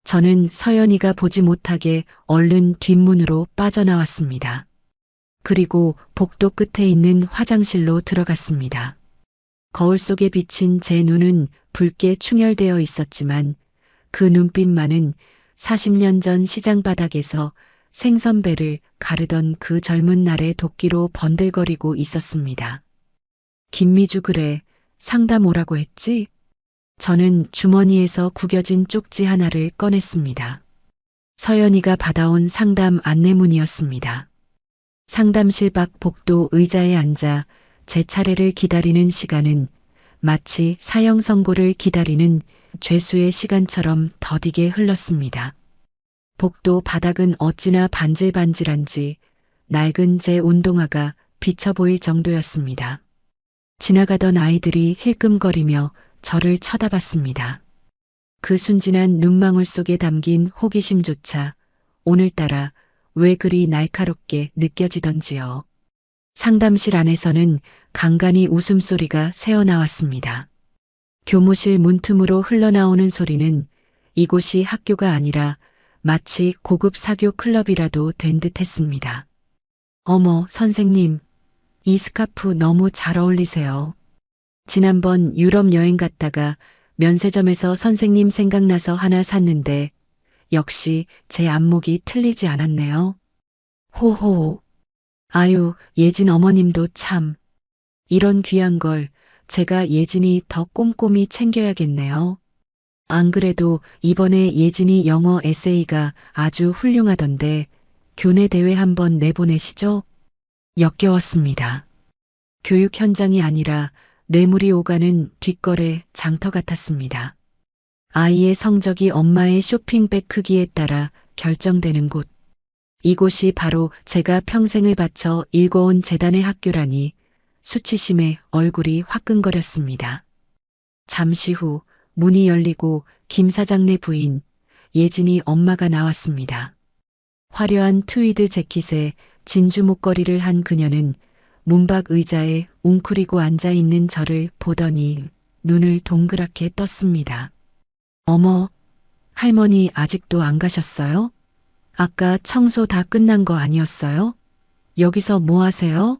저는 서연이가 보지 못하게 얼른 뒷문으로 빠져나왔습니다. 그리고 복도 끝에 있는 화장실로 들어갔습니다. 거울 속에 비친 제 눈은 붉게 충혈되어 있었지만 그 눈빛만은 40년 전 시장 바닥에서 생선배를 가르던 그 젊은 날의 도끼로 번들거리고 있었습니다. 김미주 그래, 상담 오라고 했지? 저는 주머니에서 구겨진 쪽지 하나를 꺼냈습니다. 서연이가 받아온 상담 안내문이었습니다. 상담실 밖 복도 의자에 앉아 제 차례를 기다리는 시간은 마치 사형 선고를 기다리는 죄수의 시간처럼 더디게 흘렀습니다. 복도 바닥은 어찌나 반질반질한지 낡은 제 운동화가 비쳐 보일 정도였습니다. 지나가던 아이들이 힐끔거리며 저를 쳐다봤습니다. 그 순진한 눈망울 속에 담긴 호기심조차 오늘따라 왜 그리 날카롭게 느껴지던지요. 상담실 안에서는 간간히 웃음소리가 새어나왔습니다. 교무실 문틈으로 흘러나오는 소리는 이곳이 학교가 아니라 마치 고급 사교 클럽이라도 된 듯했습니다. 어머, 선생님, 이 스카프 너무 잘 어울리세요. 지난번 유럽 여행 갔다가 면세점에서 선생님 생각나서 하나 샀는데 역시 제 안목이 틀리지 않았네요. 호호. 아유, 예진 어머님도 참. 이런 귀한 걸 제가 예진이 더 꼼꼼히 챙겨야겠네요. 안 그래도 이번에 예진이 영어 에세이가 아주 훌륭하던데 교내 대회 한번 내보내시죠? 역겨웠습니다. 교육 현장이 아니라 뇌물이 오가는 뒷거래 장터 같았습니다. 아이의 성적이 엄마의 쇼핑백 크기에 따라 결정되는 곳. 이곳이 바로 제가 평생을 바쳐 일궈온 재단의 학교라니 수치심에 얼굴이 화끈거렸습니다. 잠시 후 문이 열리고 김 사장네 부인 예진이 엄마가 나왔습니다. 화려한 트위드 재킷에 진주 목걸이를 한 그녀는 문밖 의자에 웅크리고 앉아있는 저를 보더니 눈을 동그랗게 떴습니다. 어머, 할머니 아직도 안 가셨어요? 아까 청소 다 끝난 거 아니었어요? 여기서 뭐 하세요?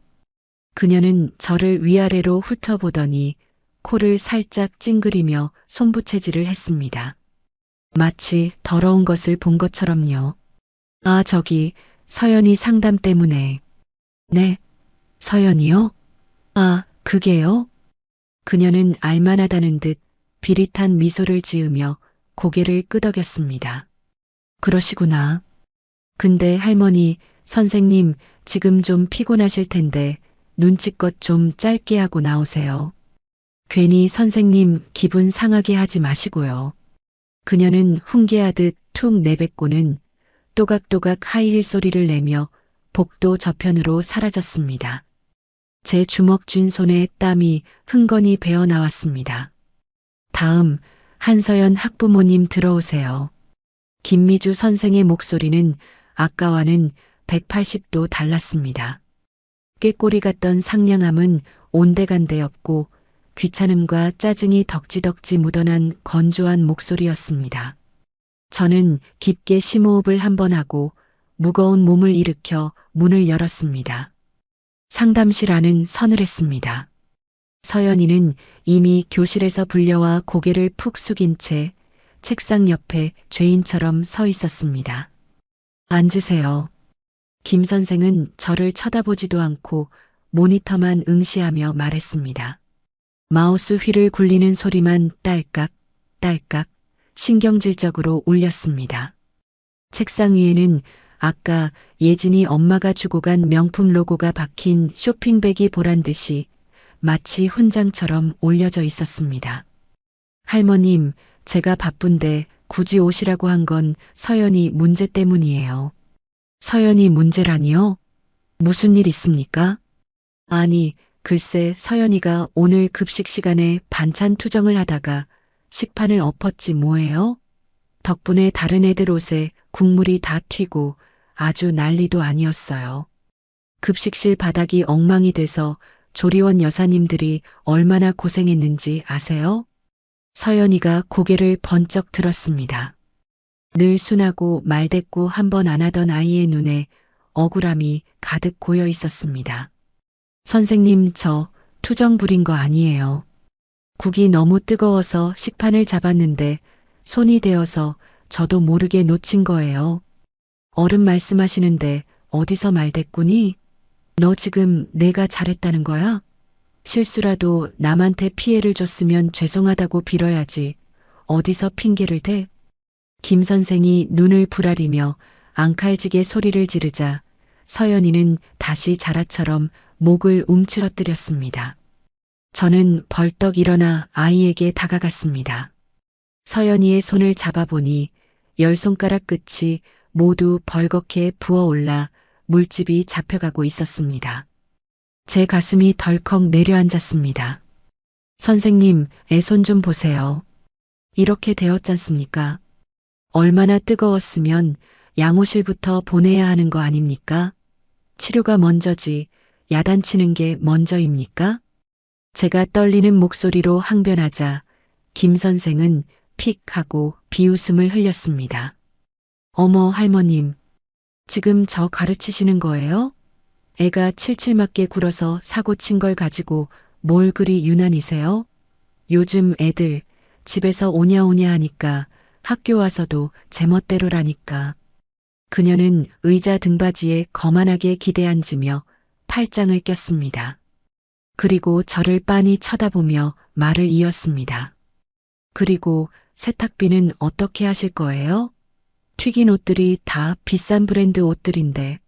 그녀는 저를 위아래로 훑어보더니 코를 살짝 찡그리며 손부채질을 했습니다. 마치 더러운 것을 본 것처럼요. 아, 저기, 서연이 상담 때문에. 네, 서연이요? 아, 그게요? 그녀는 알만하다는 듯 비릿한 미소를 지으며 고개를 끄덕였습니다. 그러시구나. 근데 할머니, 선생님, 지금 좀 피곤하실 텐데 눈치껏 좀 짧게 하고 나오세요. 괜히 선생님 기분 상하게 하지 마시고요. 그녀는 훈계하듯 툭 내뱉고는 또각또각 하이힐 소리를 내며 복도 저편으로 사라졌습니다. 제 주먹 쥔 손에 땀이 흥건히 배어 나왔습니다. 다음, 한서연 학부모님 들어오세요. 김미주 선생의 목소리는 아까와는 180도 달랐습니다. 꾀꼬리 같던 상냥함은 온데간데 없고 귀찮음과 짜증이 덕지덕지 묻어난 건조한 목소리였습니다. 저는 깊게 심호흡을 한번 하고 무거운 몸을 일으켜 문을 열었습니다. 상담실 안은 서늘했습니다. 서연이는 이미 교실에서 불려와 고개를 푹 숙인 채 책상 옆에 죄인처럼 서 있었습니다. 앉으세요. 김 선생은 저를 쳐다보지도 않고 모니터만 응시하며 말했습니다. 마우스 휠을 굴리는 소리만 딸깍, 딸깍, 신경질적으로 울렸습니다. 책상 위에는 아까 예진이 엄마가 주고 간 명품 로고가 박힌 쇼핑백이 보란 듯이 마치 훈장처럼 올려져 있었습니다. 할머님, 제가 바쁜데 굳이 오시라고 한 건 서연이 문제 때문이에요. 서연이 문제라니요? 무슨 일 있습니까? 아니, 글쎄 서연이가 오늘 급식 시간에 반찬 투정을 하다가 식판을 엎었지 뭐예요? 덕분에 다른 애들 옷에 국물이 다 튀고 아주 난리도 아니었어요. 급식실 바닥이 엉망이 돼서 조리원 여사님들이 얼마나 고생했는지 아세요? 서연이가 고개를 번쩍 들었습니다. 늘 순하고 말대꾸 한 번 안 하던 아이의 눈에 억울함이 가득 고여 있었습니다. 선생님, 저 투정 부린 거 아니에요. 국이 너무 뜨거워서 식판을 잡았는데 손이 데어서 저도 모르게 놓친 거예요. 어른 말씀하시는데 어디서 말대꾸니? 너 지금 내가 잘했다는 거야? 실수라도 남한테 피해를 줬으면 죄송하다고 빌어야지. 어디서 핑계를 대? 김 선생이 눈을 부라리며 앙칼지게 소리를 지르자 서연이는 다시 자라처럼 목을 움츠러뜨렸습니다. 저는 벌떡 일어나 아이에게 다가갔습니다. 서연이의 손을 잡아보니 10손가락 끝이 모두 벌겋게 부어올라 물집이 잡혀가고 있었습니다. 제 가슴이 덜컥 내려앉았습니다. 선생님, 애 손 좀 보세요. 이렇게 되었잖습니까? 얼마나 뜨거웠으면 양호실부터 보내야 하는 거 아닙니까? 치료가 먼저지 야단치는 게 먼저입니까? 제가 떨리는 목소리로 항변하자 김 선생은 픽 하고 비웃음을 흘렸습니다. 어머 할머님, 지금 저 가르치시는 거예요? 애가 칠칠맞게 굴어서 사고 친 걸 가지고 뭘 그리 유난이세요? 요즘 애들 집에서 오냐오냐 하니까 학교 와서도 제멋대로라니까. 그녀는 의자 등받이에 거만하게 기대앉으며 팔짱을 꼈습니다. 그리고 저를 빤히 쳐다보며 말을 이었습니다. 그리고 세탁비는 어떻게 하실 거예요? 튀긴 옷들이 다 비싼 브랜드 옷들인데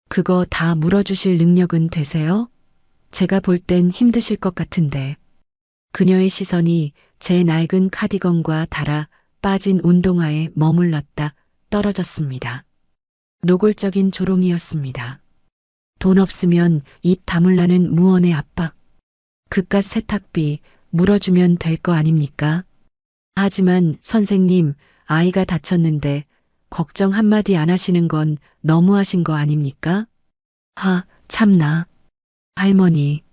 그거 다 물어주실 능력은 되세요? 제가 볼 땐 힘드실 것 같은데. 그녀의 시선이 제 낡은 카디건과 달아 빠진 운동화에 머물렀다 떨어졌습니다. 노골적인 조롱이었습니다. 돈 없으면 입 다물라는 무언의 압박. 그깟 세탁비 물어주면 될 거 아닙니까? 하지만 선생님, 아이가 다쳤는데 걱정 한마디 안 하시는 건 너무하신 거 아닙니까? 참나. 할머니,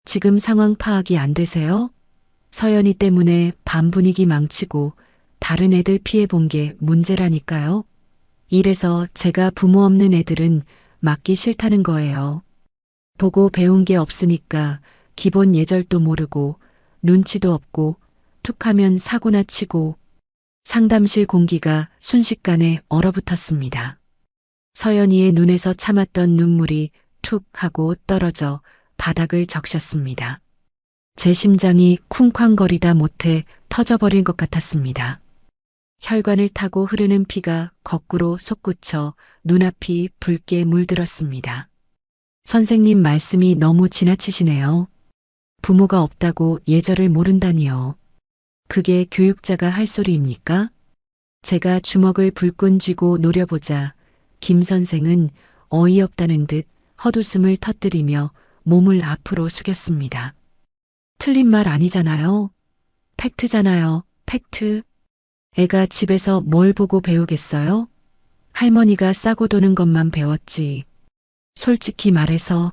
지금 상황 파악이 안 되세요? 서연이 때문에 반 분위기 망치고 다른 애들 피해 본 게 문제라니까요. 이래서 제가 부모 없는 애들은 맡기 싫다는 거예요. 보고 배운 게 없으니까 기본 예절도 모르고 눈치도 없고 툭하면 사고나 치고. 상담실 공기가 순식간에 얼어붙었습니다. 서연이의 눈에서 참았던 눈물이 툭 하고 떨어져 바닥을 적셨습니다. 제 심장이 쿵쾅거리다 못해 터져버릴 것 같았습니다. 혈관을 타고 흐르는 피가 거꾸로 솟구쳐 눈앞이 붉게 물들었습니다. 선생님 말씀이 너무 지나치시네요. 부모가 없다고 예절을 모른다니요. 그게 교육자가 할 소리입니까? 제가 주먹을 불끈 쥐고 노려보자 김 선생은 어이없다는 듯 헛웃음을 터뜨리며 몸을 앞으로 숙였습니다. 틀린 말 아니잖아요. 팩트잖아요. 팩트. 애가 집에서 뭘 보고 배우겠어요? 할머니가 싸고 도는 것만 배웠지. 솔직히 말해서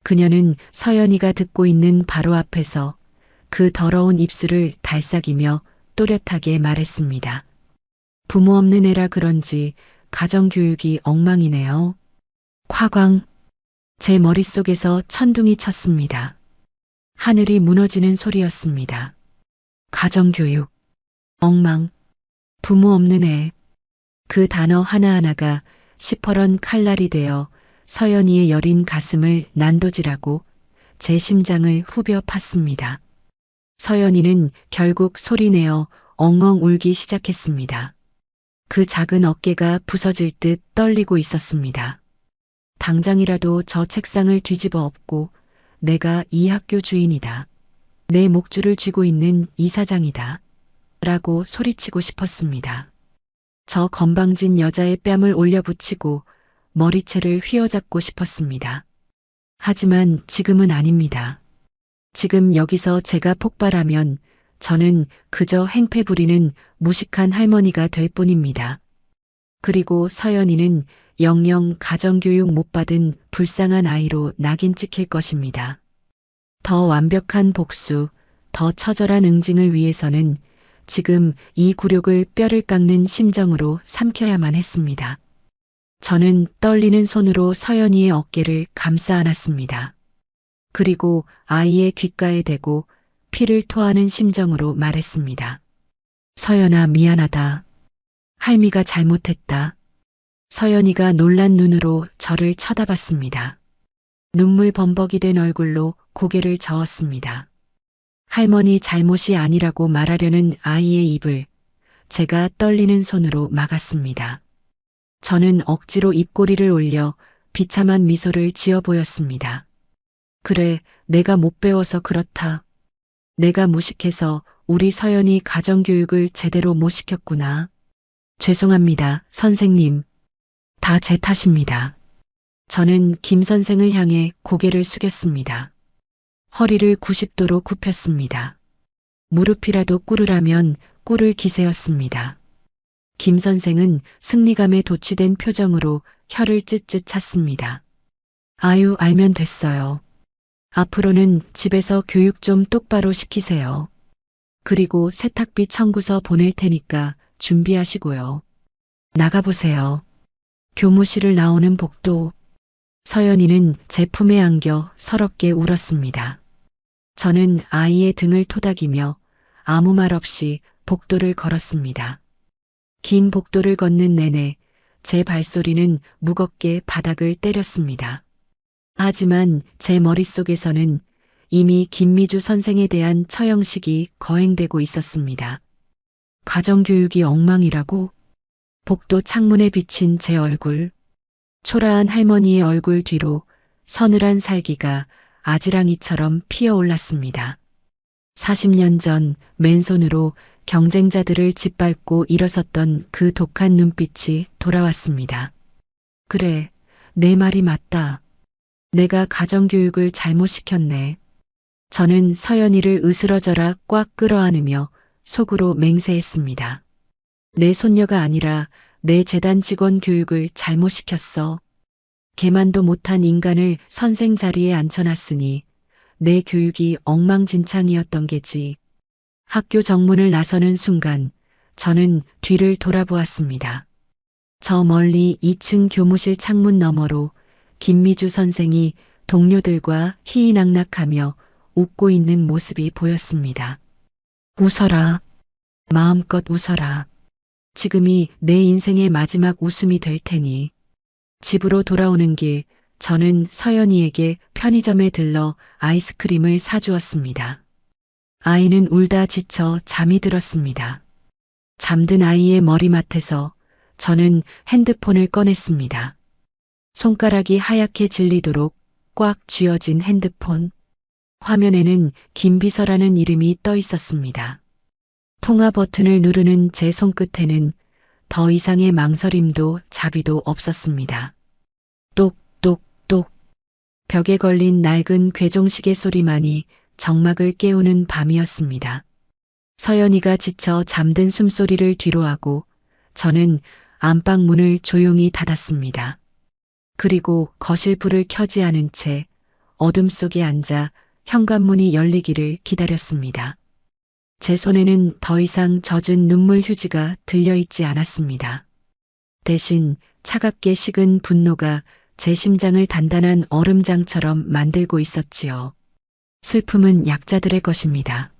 그녀는 서연이가 듣고 있는 바로 앞에서 그 더러운 입술을 달싹이며 또렷하게 말했습니다. 부모 없는 애라 그런지 가정교육이 엉망이네요. 콱광. 제 머릿속에서 천둥이 쳤습니다. 하늘이 무너지는 소리였습니다. 가정교육. 엉망. 부모 없는 애. 그 단어 하나하나가 시퍼런 칼날이 되어 서연이의 여린 가슴을 난도질하고 제 심장을 후벼 팠습니다. 서연이는 결국 소리내어 엉엉 울기 시작했습니다. 그 작은 어깨가 부서질 듯 떨리고 있었습니다. 당장이라도 저 책상을 뒤집어 엎고 내가 이 학교 주인이다. 내 목줄을 쥐고 있는 이사장이다. 라고 소리치고 싶었습니다. 저 건방진 여자의 뺨을 올려붙이고 머리채를 휘어잡고 싶었습니다. 하지만 지금은 아닙니다. 지금 여기서 제가 폭발하면 저는 그저 행패 부리는 무식한 할머니가 될 뿐입니다. 그리고 서연이는 영영 가정교육 못 받은 불쌍한 아이로 낙인 찍힐 것입니다. 더 완벽한 복수, 더 처절한 응징을 위해서는 지금 이 굴욕을 뼈를 깎는 심정으로 삼켜야만 했습니다. 저는 떨리는 손으로 서연이의 어깨를 감싸 안았습니다. 그리고 아이의 귓가에 대고 피를 토하는 심정으로 말했습니다. 서연아, 미안하다. 할미가 잘못했다. 서연이가 놀란 눈으로 저를 쳐다봤습니다. 눈물 범벅이 된 얼굴로 고개를 저었습니다. 할머니 잘못이 아니라고 말하려는 아이의 입을 제가 떨리는 손으로 막았습니다. 저는 억지로 입꼬리를 올려 비참한 미소를 지어 보였습니다. 그래, 내가 못 배워서 그렇다. 내가 무식해서 우리 서연이 가정교육을 제대로 못 시켰구나. 죄송합니다, 선생님. 다 제 탓입니다. 저는 김 선생을 향해 고개를 숙였습니다. 허리를 90도로 굽혔습니다. 무릎이라도 꿇으라면 꿇을 기세였습니다. 김 선생은 승리감에 도취된 표정으로 혀를 찢찢 찼습니다. 아유, 알면 됐어요. 앞으로는 집에서 교육 좀 똑바로 시키세요. 그리고 세탁비 청구서 보낼 테니까 준비하시고요. 나가보세요. 교무실을 나오는 복도. 서연이는 제 품에 안겨 서럽게 울었습니다. 저는 아이의 등을 토닥이며 아무 말 없이 복도를 걸었습니다. 긴 복도를 걷는 내내 제 발소리는 무겁게 바닥을 때렸습니다. 하지만 제 머릿속에서는 이미 김미주 선생에 대한 처형식이 거행되고 있었습니다. 가정교육이 엉망이라고? 복도 창문에 비친 제 얼굴. 초라한 할머니의 얼굴 뒤로 서늘한 살기가 아지랑이처럼 피어올랐습니다. 40년 전 맨손으로 경쟁자들을 짓밟고 일어섰던 그 독한 눈빛이 돌아왔습니다. 그래, 내 말이 맞다. 내가 가정교육을 잘못 시켰네. 저는 서연이를 으스러져라 꽉 끌어안으며 속으로 맹세했습니다. 내 손녀가 아니라 내 재단 직원 교육을 잘못 시켰어. 개만도 못한 인간을 선생 자리에 앉혀놨으니 내 교육이 엉망진창이었던 게지. 학교 정문을 나서는 순간 저는 뒤를 돌아보았습니다. 저 멀리 2층 교무실 창문 너머로 김미주 선생이 동료들과 희희낙낙하며 웃고 있는 모습이 보였습니다. 웃어라. 마음껏 웃어라. 지금이 내 인생의 마지막 웃음이 될 테니. 집으로 돌아오는 길, 저는 서연이에게 편의점에 들러 아이스크림을 사주었습니다. 아이는 울다 지쳐 잠이 들었습니다. 잠든 아이의 머리맡에서 저는 핸드폰을 꺼냈습니다. 손가락이 하얗게 질리도록 꽉 쥐어진 핸드폰. 화면에는 김비서라는 이름이 떠 있었습니다. 통화 버튼을 누르는 제 손끝에는 더 이상의 망설임도 자비도 없었습니다. 똑똑똑. 벽에 걸린 낡은 괴종시계 소리만이 정막을 깨우는 밤이었습니다. 서연이가 지쳐 잠든 숨소리를 뒤로하고 저는 안방 문을 조용히 닫았습니다. 그리고 거실 불을 켜지 않은 채 어둠 속에 앉아 현관문이 열리기를 기다렸습니다. 제 손에는 더 이상 젖은 눈물 휴지가 들려있지 않았습니다. 대신 차갑게 식은 분노가 제 심장을 단단한 얼음장처럼 만들고 있었지요. 슬픔은 약자들의 것입니다.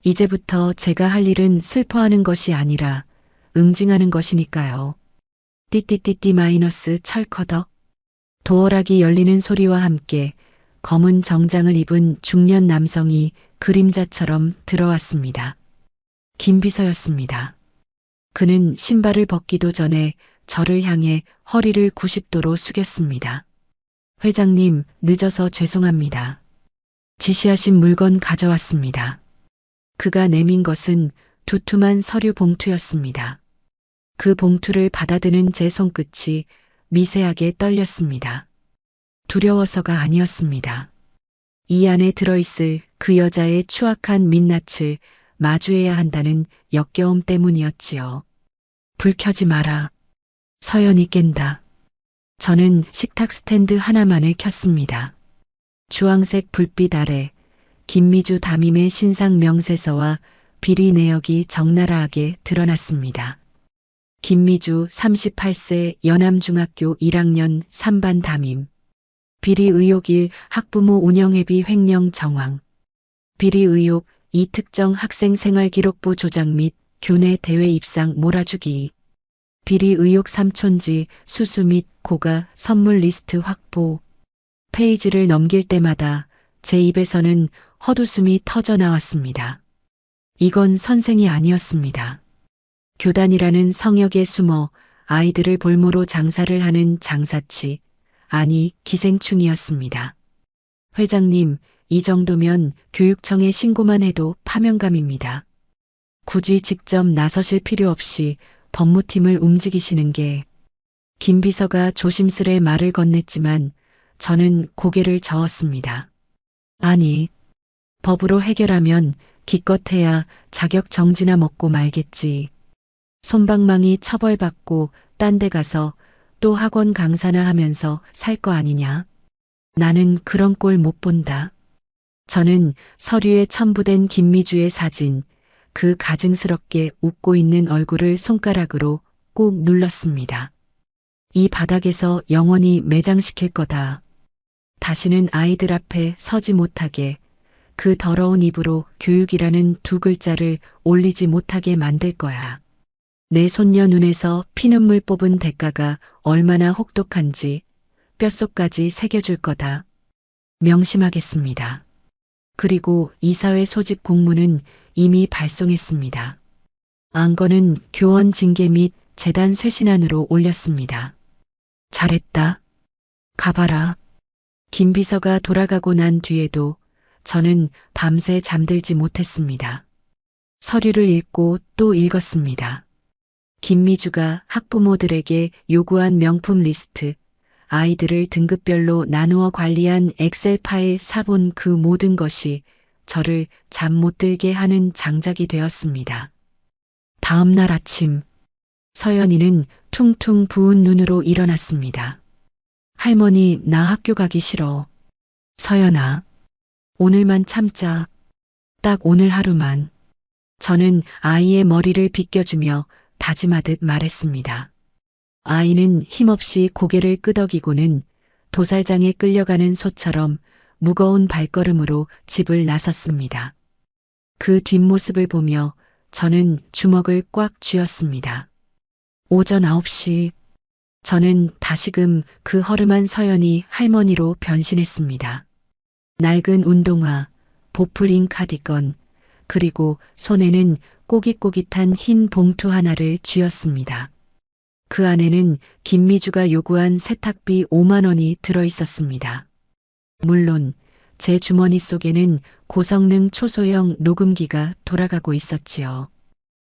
이제부터 제가 할 일은 슬퍼하는 것이 아니라 응징하는 것이니까요. 띠띠띠띠 마이너스 철커덕. 도어락이 열리는 소리와 함께 검은 정장을 입은 중년 남성이 그림자처럼 들어왔습니다. 김비서였습니다. 그는 신발을 벗기도 전에 저를 향해 허리를 90도로 숙였습니다. 회장님, 늦어서 죄송합니다. 지시하신 물건 가져왔습니다. 그가 내민 것은 두툼한 서류 봉투였습니다. 그 봉투를 받아드는 제 손끝이 미세하게 떨렸습니다. 두려워서가 아니었습니다. 이 안에 들어있을 그 여자의 추악한 민낯을 마주해야 한다는 역겨움 때문이었지요. 불 켜지 마라. 서연이 깬다. 저는 식탁 스탠드 하나만을 켰습니다. 주황색 불빛 아래 김미주 담임의 신상 명세서와 비리 내역이 적나라하게 드러났습니다. 김미주 38세 연암중학교 1학년 3반 담임. 비리 의혹 1 학부모 운영회비 횡령 정황. 비리 의혹 2 특정 학생 생활기록부 조작 및 교내 대회 입상 몰아주기. 비리 의혹 3 촌지 수수 및 고가 선물 리스트 확보. 페이지를 넘길 때마다 제 입에서는 헛웃음이 터져 나왔습니다. 이건 선생이 아니었습니다. 교단이라는 성역에 숨어 아이들을 볼모로 장사를 하는 장사치, 아니 기생충이었습니다. 회장님, 이 정도면 교육청에 신고만 해도 파면감입니다. 굳이 직접 나서실 필요 없이 법무팀을 움직이시는 게. 김 비서가 조심스레 말을 건넸지만 저는 고개를 저었습니다. 아니, 법으로 해결하면 기껏해야 자격 정지나 먹고 말겠지. 솜방망이 처벌받고 딴 데 가서 또 학원 강사나 하면서 살 거 아니냐. 나는 그런 꼴 못 본다. 저는 서류에 첨부된 김미주의 사진, 그 가증스럽게 웃고 있는 얼굴을 손가락으로 꾹 눌렀습니다. 이 바닥에서 영원히 매장시킬 거다. 다시는 아이들 앞에 서지 못하게, 그 더러운 입으로 교육이라는 두 글자를 올리지 못하게 만들 거야. 내 손녀 눈에서 피눈물 뽑은 대가가 얼마나 혹독한지 뼛속까지 새겨줄 거다. 명심하겠습니다. 그리고 이사회 소집 공문은 이미 발송했습니다. 안건은 교원 징계 및 재단 쇄신안으로 올렸습니다. 잘했다. 가봐라. 김 비서가 돌아가고 난 뒤에도 저는 밤새 잠들지 못했습니다. 서류를 읽고 또 읽었습니다. 김미주가 학부모들에게 요구한 명품 리스트, 아이들을 등급별로 나누어 관리한 엑셀 파일 사본 그 모든 것이 저를 잠 못 들게 하는 장작이 되었습니다. 다음 날 아침, 서연이는 퉁퉁 부은 눈으로 일어났습니다. 할머니, 나 학교 가기 싫어. 서연아, 오늘만 참자. 딱 오늘 하루만. 저는 아이의 머리를 빗겨주며 다짐하듯 말했습니다. 아이는 힘없이 고개를 끄덕이고는 도살장에 끌려가는 소처럼 무거운 발걸음으로 집을 나섰습니다. 그 뒷모습을 보며 저는 주먹을 꽉 쥐었습니다. 오전 9시 저는 다시금 그 허름한 서연이 할머니로 변신했습니다. 낡은 운동화, 보풀린 카디건, 그리고 손에는 꼬깃꼬깃한 흰 봉투 하나를 쥐었습니다. 그 안에는 김미주가 요구한 세탁비 5만 원이 들어 있었습니다. 물론 제 주머니 속에는 고성능 초소형 녹음기가 돌아가고 있었지요.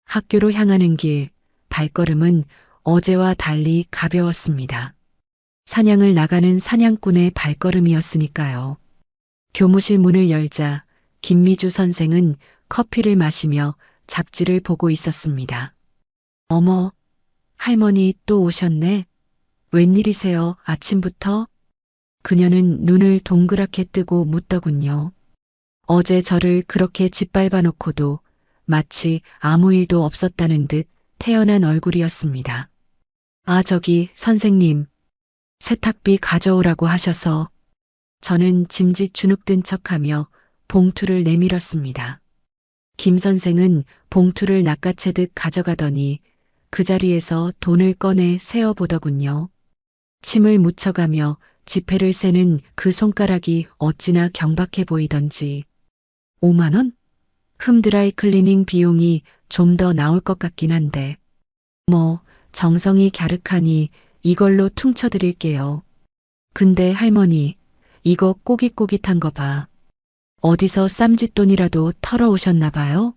학교로 향하는 길, 발걸음은 어제와 달리 가벼웠습니다. 사냥을 나가는 사냥꾼의 발걸음이었으니까요. 교무실 문을 열자 김미주 선생은 커피를 마시며 잡지를 보고 있었습니다. 어머, 할머니 또 오셨네. 웬일이세요, 아침부터? 그녀는 눈을 동그랗게 뜨고 묻더군요. 어제 저를 그렇게 짓밟아 놓고도 마치 아무 일도 없었다는 듯 태연한 얼굴이었습니다. 아, 저기, 선생님. 세탁비 가져오라고 하셔서. 저는 짐짓 주눅든 척하며 봉투를 내밀었습니다. 김 선생은 봉투를 낚아채듯 가져가더니 그 자리에서 돈을 꺼내 세어보더군요. 침을 묻혀가며 지폐를 세는 그 손가락이 어찌나 경박해 보이던지. 5만 원? 흠드라이 클리닝 비용이 좀 더 나올 것 같긴 한데. 뭐 정성이 갸륵하니 이걸로 퉁쳐드릴게요. 근데 할머니, 이거 꼬깃꼬깃한 거 봐. 어디서 쌈짓돈이라도 털어오셨나 봐요?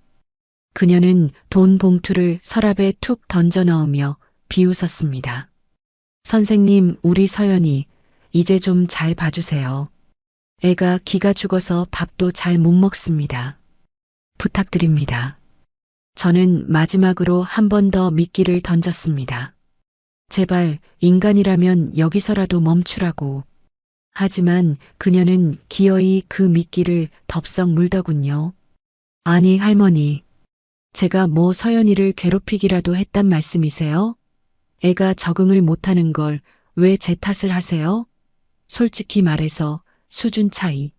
그녀는 돈 봉투를 서랍에 툭 던져 넣으며 비웃었습니다. 선생님, 우리 서연이 이제 좀 잘 봐주세요. 애가 기가 죽어서 밥도 잘 못 먹습니다. 부탁드립니다. 저는 마지막으로 한 번 더 미끼를 던졌습니다. 제발 인간이라면 여기서라도 멈추라고. 하지만 그녀는 기어이 그 미끼를 덥석 물더군요. 아니 할머니, 제가 뭐 서연이를 괴롭히기라도 했단 말씀이세요? 애가 적응을 못하는 걸 왜 제 탓을 하세요? 솔직히 말해서 수준 차이.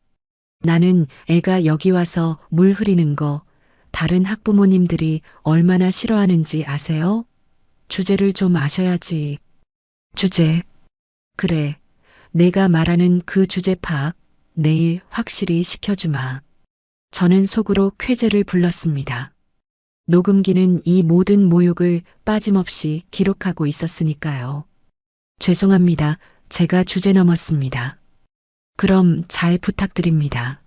나는 애가 여기 와서 물 흐리는 거 다른 학부모님들이 얼마나 싫어하는지 아세요? 주제를 좀 아셔야지. 주제. 그래. 내가 말하는 그 주제 파악 내일 확실히 시켜주마. 저는 속으로 쾌재를 불렀습니다. 녹음기는 이 모든 모욕을 빠짐없이 기록하고 있었으니까요. 죄송합니다. 제가 주제 넘었습니다. 그럼 잘 부탁드립니다.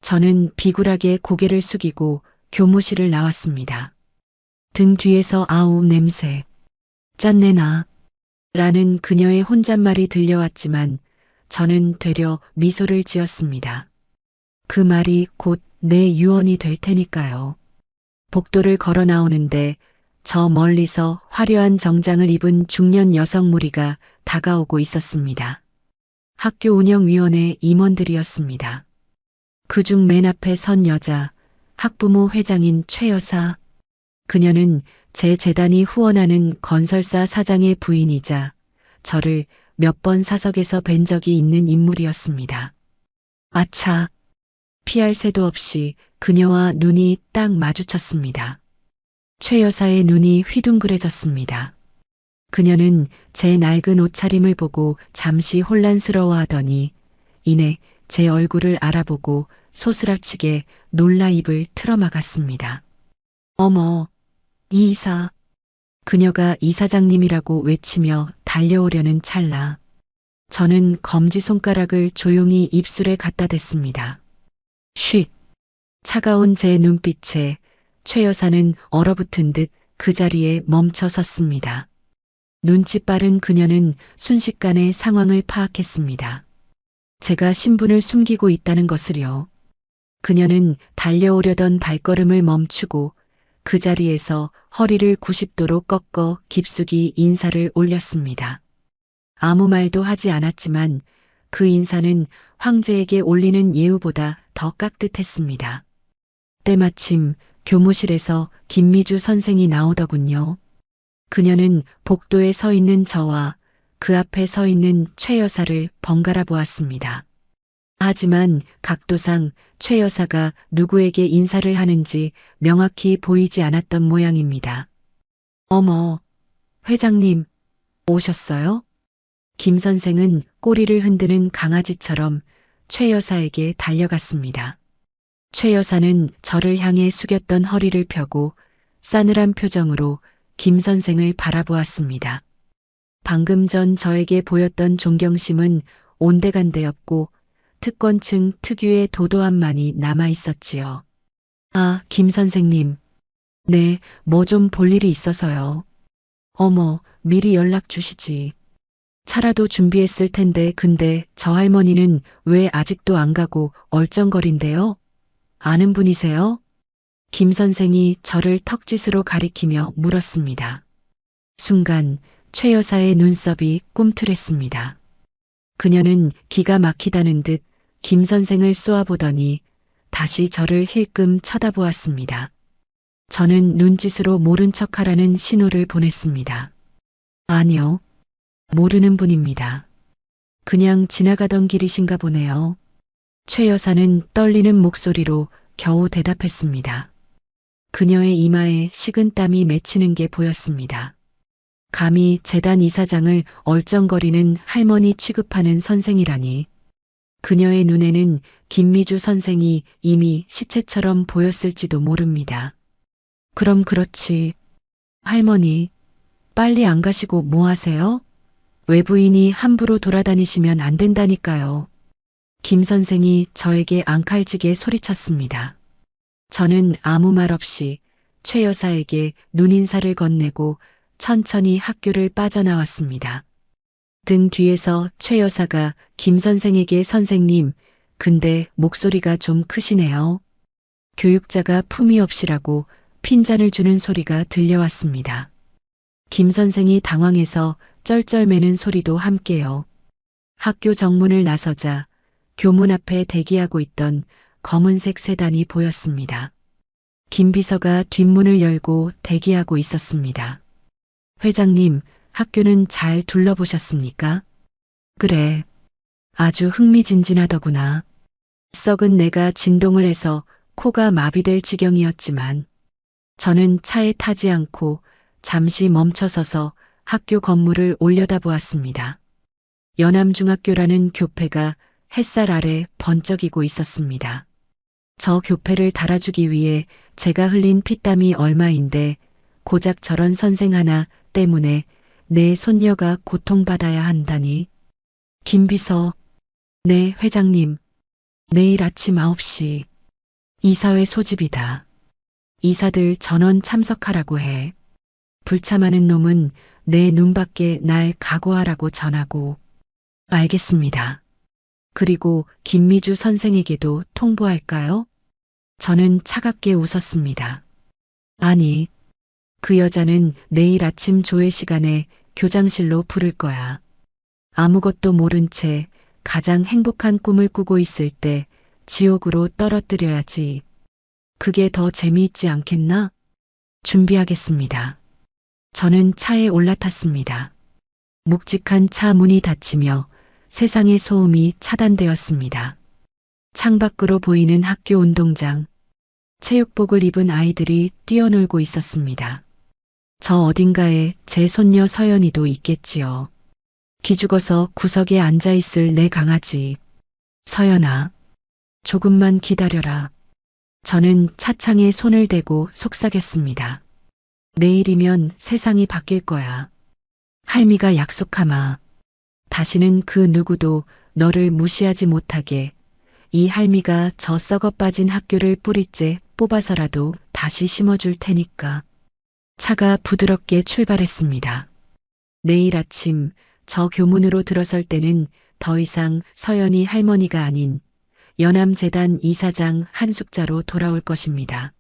저는 비굴하게 고개를 숙이고 교무실을 나왔습니다. 등 뒤에서 아우 냄새. 짠내나. 라는 그녀의 혼잣말이 들려왔지만 저는 되려 미소를 지었습니다. 그 말이 곧 내 유언이 될 테니까요. 복도를 걸어 나오는데 저 멀리서 화려한 정장을 입은 중년 여성 무리가 다가오고 있었습니다. 학교 운영위원회 임원들이었습니다. 그중 맨 앞에 선 여자, 학부모 회장인 최 여사. 그녀는 제 재단이 후원하는 건설사 사장의 부인이자 저를 몇 번 사석에서 뵌 적이 있는 인물이었습니다. 아차. 피할 새도 없이 그녀와 눈이 딱 마주쳤습니다. 최 여사의 눈이 휘둥그레졌습니다. 그녀는 제 낡은 옷차림을 보고 잠시 혼란스러워하더니 이내 제 얼굴을 알아보고 소스라치게 놀라 입을 틀어막았습니다. 어머, 이 이사. 그녀가 이사장님이라고 외치며 달려오려는 찰나 저는 검지손가락을 조용히 입술에 갖다 댔습니다. 쉿. 차가운 제 눈빛에 최 여사는 얼어붙은 듯 그 자리에 멈춰 섰습니다. 눈치 빠른 그녀는 순식간에 상황을 파악했습니다. 제가 신분을 숨기고 있다는 것을요. 그녀는 달려오려던 발걸음을 멈추고 그 자리에서 허리를 90도로 꺾어 깊숙이 인사를 올렸습니다. 아무 말도 하지 않았지만 그 인사는 황제에게 올리는 예우보다 더 깍듯했습니다. 때마침 교무실에서 김미주 선생이 나오더군요. 그녀는 복도에 서 있는 저와 그 앞에 서 있는 최 여사를 번갈아 보았습니다. 하지만 각도상 최 여사가 누구에게 인사를 하는지 명확히 보이지 않았던 모양입니다. 어머, 회장님, 오셨어요? 김 선생은 꼬리를 흔드는 강아지처럼 최 여사에게 달려갔습니다. 최 여사는 저를 향해 숙였던 허리를 펴고 싸늘한 표정으로 김 선생을 바라보았습니다. 방금 전 저에게 보였던 존경심은 온데간데였고 특권층 특유의 도도함만이 남아 있었지요. 아, 김 선생님. 네, 뭐 좀 볼 일이 있어서요. 어머, 미리 연락 주시지. 차라도 준비했을 텐데 근데 저 할머니는 왜 아직도 안 가고 얼쩡거린대요? 아는 분이세요? 김 선생이 저를 턱짓으로 가리키며 물었습니다. 순간 최 여사의 눈썹이 꿈틀했습니다. 그녀는 기가 막히다는 듯 김 선생을 쏘아보더니 다시 저를 힐끔 쳐다보았습니다. 저는 눈짓으로 모른 척하라는 신호를 보냈습니다. 아니요. 모르는 분입니다. 그냥 지나가던 길이신가 보네요. 최 여사는 떨리는 목소리로 겨우 대답했습니다. 그녀의 이마에 식은땀이 맺히는 게 보였습니다. 감히 재단 이사장을 얼쩡거리는 할머니 취급하는 선생이라니. 그녀의 눈에는 김미주 선생이 이미 시체처럼 보였을지도 모릅니다. 그럼 그렇지. 할머니, 빨리 안 가시고 뭐 하세요? 외부인이 함부로 돌아다니시면 안 된다니까요. 김 선생이 저에게 앙칼지게 소리쳤습니다. 저는 아무 말 없이 최 여사에게 눈인사를 건네고 천천히 학교를 빠져나왔습니다. 등 뒤에서 최 여사가 김 선생에게 선생님, 근데 목소리가 좀 크시네요. 교육자가 품위 없이라고 핀잔을 주는 소리가 들려왔습니다. 김 선생이 당황해서 쩔쩔매는 소리도 함께요. 학교 정문을 나서자 교문 앞에 대기하고 있던 검은색 세단이 보였습니다. 김 비서가 뒷문을 열고 대기하고 있었습니다. 회장님, 학교는 잘 둘러보셨습니까? 그래. 아주 흥미진진하더구나. 썩은 내가 진동을 해서 코가 마비될 지경이었지만 저는 차에 타지 않고 잠시 멈춰서서 학교 건물을 올려다보았습니다. 연암중학교라는 교패가 햇살 아래 번쩍이고 있었습니다. 저 교패를 달아주기 위해 제가 흘린 피땀이 얼마인데 고작 저런 선생 하나 때문에 내 손녀가 고통받아야 한다니. 김 비서. 네, 회장님. 내일 아침 9시. 이사회 소집이다. 이사들 전원 참석하라고 해. 불참하는 놈은 내 눈밖에 날 각오하라고 전하고. 알겠습니다. 그리고 김미주 선생에게도 통보할까요? 저는 차갑게 웃었습니다. 아니, 그 여자는 내일 아침 조회 시간에 교장실로 부를 거야. 아무것도 모른 채 가장 행복한 꿈을 꾸고 있을 때 지옥으로 떨어뜨려야지. 그게 더 재미있지 않겠나? 준비하겠습니다. 저는 차에 올라탔습니다. 묵직한 차 문이 닫히며 세상의 소음이 차단되었습니다. 창밖으로 보이는 학교 운동장. 체육복을 입은 아이들이 뛰어놀고 있었습니다. 저 어딘가에 제 손녀 서연이도 있겠지요. 기죽어서 구석에 앉아있을 내 강아지. 서연아, 조금만 기다려라. 저는 차창에 손을 대고 속삭였습니다. 내일이면 세상이 바뀔 거야. 할미가 약속하마. 다시는 그 누구도 너를 무시하지 못하게 이 할미가 저 썩어 빠진 학교를 뿌리째 뽑아서라도 다시 심어줄 테니까. 차가 부드럽게 출발했습니다. 내일 아침 저 교문으로 들어설 때는 더 이상 서연이 할머니가 아닌 연암재단 이사장 한숙자로 돌아올 것입니다.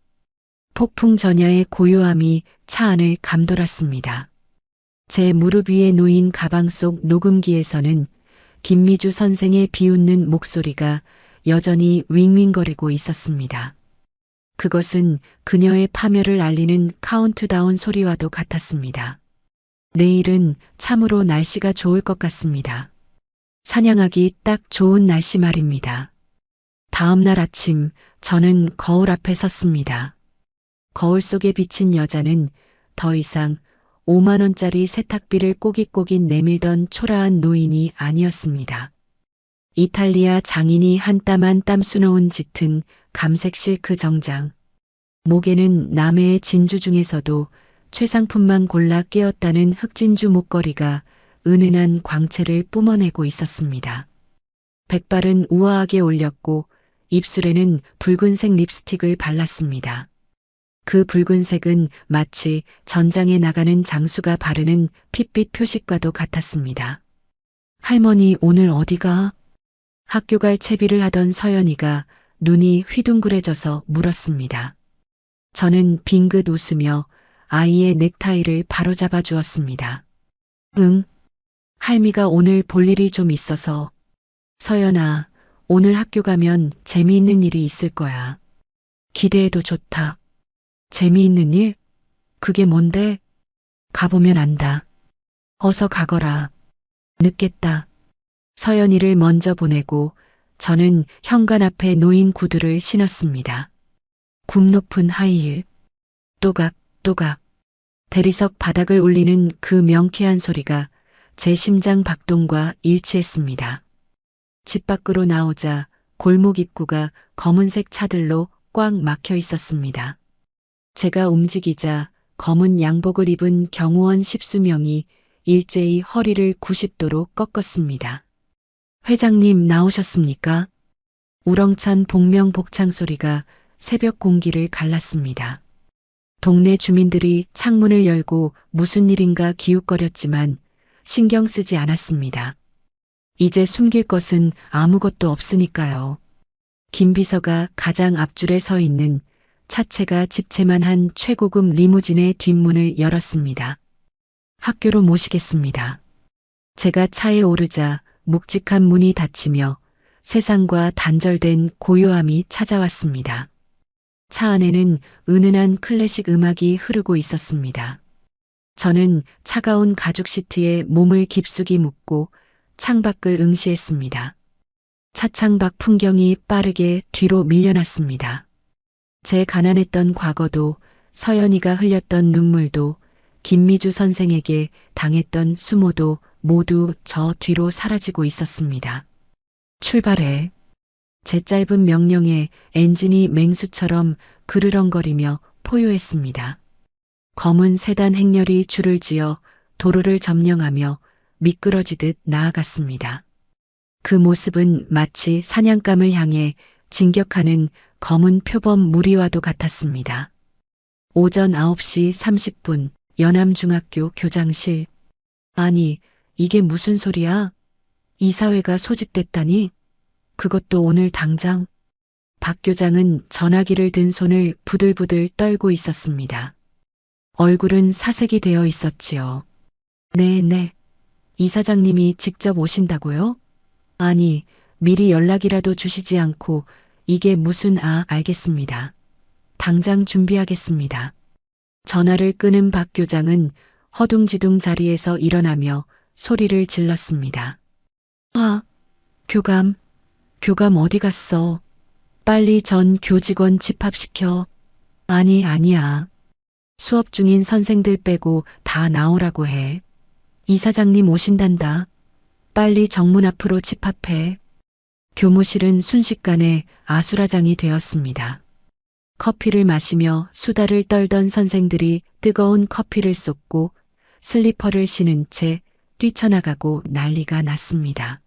폭풍 전야의 고요함이 차 안을 감돌았습니다. 제 무릎 위에 놓인 가방 속 녹음기에서는 김미주 선생의 비웃는 목소리가 여전히 윙윙거리고 있었습니다. 그것은 그녀의 파멸을 알리는 카운트다운 소리와도 같았습니다. 내일은 참으로 날씨가 좋을 것 같습니다. 사냥하기 딱 좋은 날씨 말입니다. 다음 날 아침 저는 거울 앞에 섰습니다. 거울 속에 비친 여자는 더 이상 5만 원짜리 세탁비를 꼬깃꼬깃 내밀던 초라한 노인이 아니었습니다. 이탈리아 장인이 한 땀 한 땀 수놓은 짙은 감색 실크 정장. 목에는 남해의 진주 중에서도 최상품만 골라 끼었다는 흑진주 목걸이가 은은한 광채를 뿜어내고 있었습니다. 백발은 우아하게 올렸고 입술에는 붉은색 립스틱을 발랐습니다. 그 붉은색은 마치 전장에 나가는 장수가 바르는 핏빛 표식과도 같았습니다. 할머니 오늘 어디가? 학교 갈 채비를 하던 서연이가 눈이 휘둥그레져서 물었습니다. 저는 빙긋 웃으며 아이의 넥타이를 바로잡아 주었습니다. 응. 할미가 오늘 볼 일이 좀 있어서. 서연아, 오늘 학교 가면 재미있는 일이 있을 거야. 기대해도 좋다. 재미있는 일? 그게 뭔데? 가보면 안다. 어서 가거라. 늦겠다. 서연이를 먼저 보내고 저는 현관 앞에 놓인 구두를 신었습니다. 굽 높은 하이힐. 또각, 또각. 대리석 바닥을 울리는 그 명쾌한 소리가 제 심장 박동과 일치했습니다. 집 밖으로 나오자 골목 입구가 검은색 차들로 꽉 막혀 있었습니다. 제가 움직이자 검은 양복을 입은 경호원 10수명이 일제히 허리를 90도로 꺾었습니다. 회장님 나오셨습니까? 우렁찬 복명복창 소리가 새벽 공기를 갈랐습니다. 동네 주민들이 창문을 열고 무슨 일인가 기웃거렸지만 신경 쓰지 않았습니다. 이제 숨길 것은 아무것도 없으니까요. 김 비서가 가장 앞줄에 서 있는 차체가 집채만 한 최고급 리무진의 뒷문을 열었습니다. 학교로 모시겠습니다. 제가 차에 오르자 묵직한 문이 닫히며 세상과 단절된 고요함이 찾아왔습니다. 차 안에는 은은한 클래식 음악이 흐르고 있었습니다. 저는 차가운 가죽 시트에 몸을 깊숙이 묻고 창밖을 응시했습니다. 차창 밖 풍경이 빠르게 뒤로 밀려났습니다. 제 가난했던 과거도 서연이가 흘렸던 눈물도 김미주 선생에게 당했던 수모도 모두 저 뒤로 사라지고 있었습니다. 출발해. 제 짧은 명령에 엔진이 맹수처럼 그르렁거리며 포효했습니다. 검은 세단 행렬이 줄을 지어 도로를 점령하며 미끄러지듯 나아갔습니다. 그 모습은 마치 사냥감을 향해 진격하는 검은 표범 무리와도 같았습니다. 오전 9시 30분 연암중학교 교장실. 아니, 이게 무슨 소리야? 이사회가 소집됐다니? 그것도 오늘 당장? 박 교장은 전화기를 든 손을 부들부들 떨고 있었습니다. 얼굴은 사색이 되어 있었지요. 네. 이사장님이 직접 오신다고요? 아니, 미리 연락이라도 주시지 않고 이게 무슨 알겠습니다. 당장 준비하겠습니다. 전화를 끊은 박 교장은 허둥지둥 자리에서 일어나며 소리를 질렀습니다. 교감 어디 갔어? 빨리 전 교직원 집합시켜. 아니야. 수업 중인 선생들 빼고 다 나오라고 해. 이사장님 오신단다. 빨리 정문 앞으로 집합해. 교무실은 순식간에 아수라장이 되었습니다. 커피를 마시며 수다를 떨던 선생들이 뜨거운 커피를 쏟고 슬리퍼를 신은 채 뛰쳐나가고 난리가 났습니다.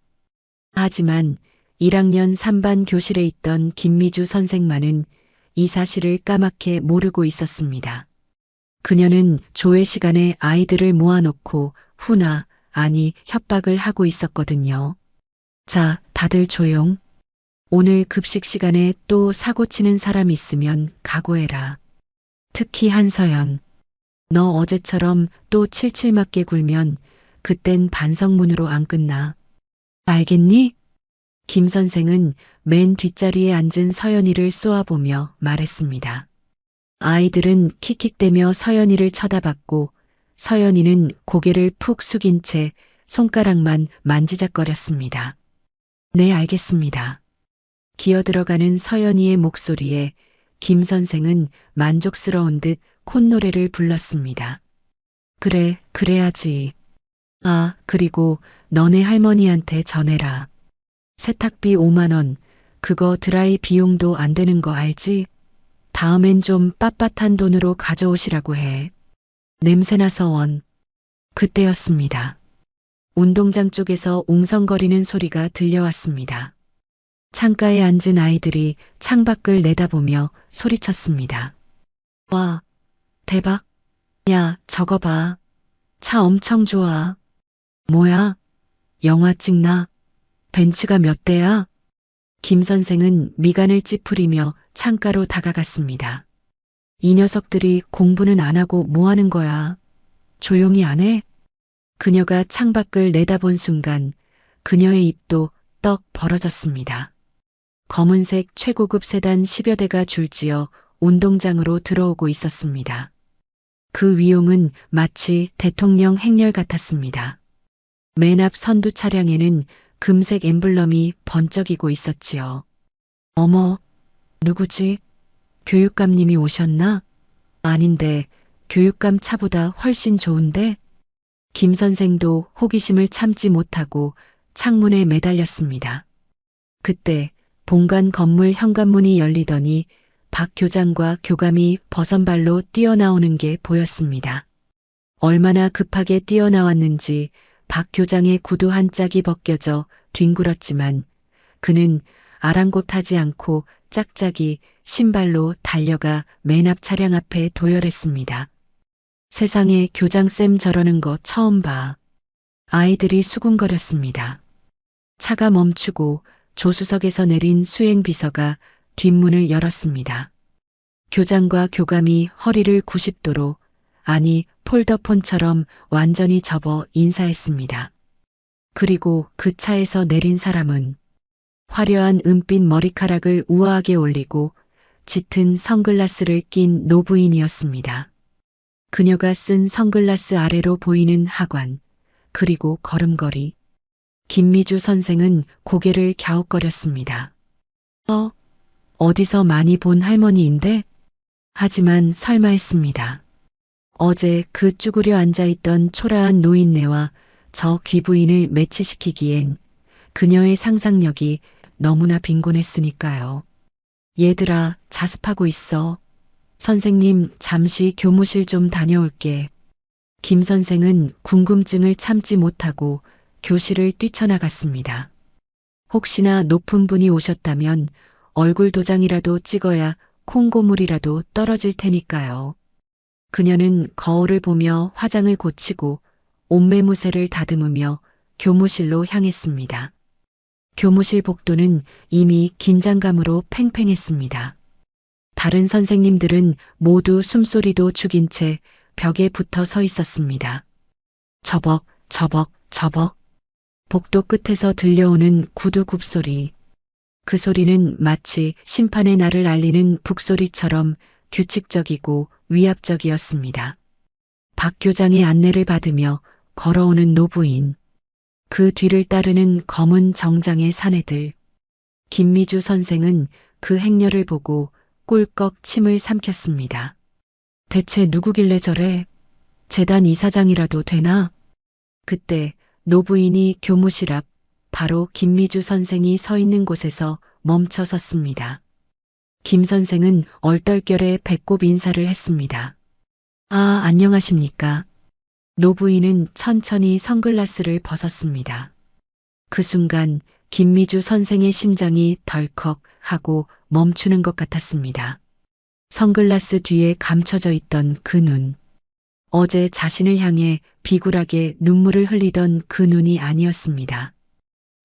하지만 1학년 3반 교실에 있던 김미주 선생만은 이 사실을 까맣게 모르고 있었습니다. 그녀는 조회 시간에 아이들을 모아놓고 협박을 하고 있었거든요. 자, 다들 조용. 오늘 급식 시간에 또 사고 치는 사람 있으면 각오해라. 특히 한서연. 너 어제처럼 또 칠칠 맞게 굴면 그땐 반성문으로 안 끝나. 알겠니? 김 선생은 맨 뒷자리에 앉은 서연이를 쏘아보며 말했습니다. 아이들은 킥킥대며 서연이를 쳐다봤고 서연이는 고개를 푹 숙인 채 손가락만 만지작거렸습니다. 네, 알겠습니다. 기어들어가는 서연이의 목소리에 김 선생은 만족스러운 듯 콧노래를 불렀습니다. 그래, 그래야지. 아, 그리고 너네 할머니한테 전해라. 세탁비 5만 원, 그거 드라이 비용도 안 되는 거 알지? 다음엔 좀 빳빳한 돈으로 가져오시라고 해. 냄새나서 원. 그때였습니다. 운동장 쪽에서 웅성거리는 소리가 들려왔습니다. 창가에 앉은 아이들이 창밖을 내다보며 소리쳤습니다. 와, 대박. 야, 저거 봐. 차 엄청 좋아. 뭐야? 영화 찍나? 벤츠가 몇 대야? 김 선생은 미간을 찌푸리며 창가로 다가갔습니다. 이 녀석들이 공부는 안 하고 뭐 하는 거야? 조용히 안 해? 그녀가 창밖을 내다본 순간 그녀의 입도 떡 벌어졌습니다. 검은색 최고급 세단 10여 대가 줄지어 운동장으로 들어오고 있었습니다. 그 위용은 마치 대통령 행렬 같았습니다. 맨 앞 선두 차량에는 금색 엠블럼이 번쩍이고 있었지요. 어머, 누구지? 교육감님이 오셨나? 아닌데, 교육감 차보다 훨씬 좋은데? 김 선생도 호기심을 참지 못하고 창문에 매달렸습니다. 그때 본관 건물 현관문이 열리더니 박 교장과 교감이 버선발로 뛰어나오는 게 보였습니다. 얼마나 급하게 뛰어나왔는지 박 교장의 구두 한 짝이 벗겨져 뒹굴었지만 그는 아랑곳하지 않고 짝짝이 신발로 달려가 맨 앞 차량 앞에 도열했습니다. 세상에 교장쌤 저러는 거 처음 봐. 아이들이 수군거렸습니다. 차가 멈추고 조수석에서 내린 수행비서가 뒷문을 열었습니다. 교장과 교감이 허리를 90도로, 아니 폴더폰처럼 완전히 접어 인사했습니다. 그리고 그 차에서 내린 사람은 화려한 은빛 머리카락을 우아하게 올리고 짙은 선글라스를 낀 노부인이었습니다. 그녀가 쓴 선글라스 아래로 보이는 하관, 그리고 걸음걸이. 김미주 선생은 고개를 갸웃거렸습니다. 어디서 많이 본 할머니인데? 하지만 설마 했습니다. 어제 그 쭈그려 앉아있던 초라한 노인네와 저 귀부인을 매치시키기엔 그녀의 상상력이 너무나 빈곤했으니까요. 얘들아, 자습하고 있어. 선생님, 잠시 교무실 좀 다녀올게. 김 선생은 궁금증을 참지 못하고 교실을 뛰쳐나갔습니다. 혹시나 높은 분이 오셨다면 얼굴 도장이라도 찍어야 콩고물이라도 떨어질 테니까요. 그녀는 거울을 보며 화장을 고치고 옷매무새를 다듬으며 교무실로 향했습니다. 교무실 복도는 이미 긴장감으로 팽팽했습니다. 다른 선생님들은 모두 숨소리도 죽인 채 벽에 붙어 서 있었습니다. 저벅, 저벅, 저벅. 복도 끝에서 들려오는 구두 굽소리. 그 소리는 마치 심판의 날을 알리는 북소리처럼 규칙적이고 위압적이었습니다. 박 교장의 안내를 받으며 걸어오는 노부인. 그 뒤를 따르는 검은 정장의 사내들. 김미주 선생은 그 행렬을 보고 꿀꺽 침을 삼켰습니다. 대체 누구길래 저래? 재단 이사장이라도 되나? 그때 노부인이 교무실 앞 바로 김미주 선생이 서 있는 곳에서 멈춰 섰습니다. 김 선생은 얼떨결에 배꼽 인사를 했습니다. 아, 안녕하십니까. 노부인은 천천히 선글라스를 벗었습니다. 그 순간 김미주 선생의 심장이 덜컥 하고 멈추는 것 같았습니다. 선글라스 뒤에 감춰져 있던 그 눈. 어제 자신을 향해 비굴하게 눈물을 흘리던 그 눈이 아니었습니다.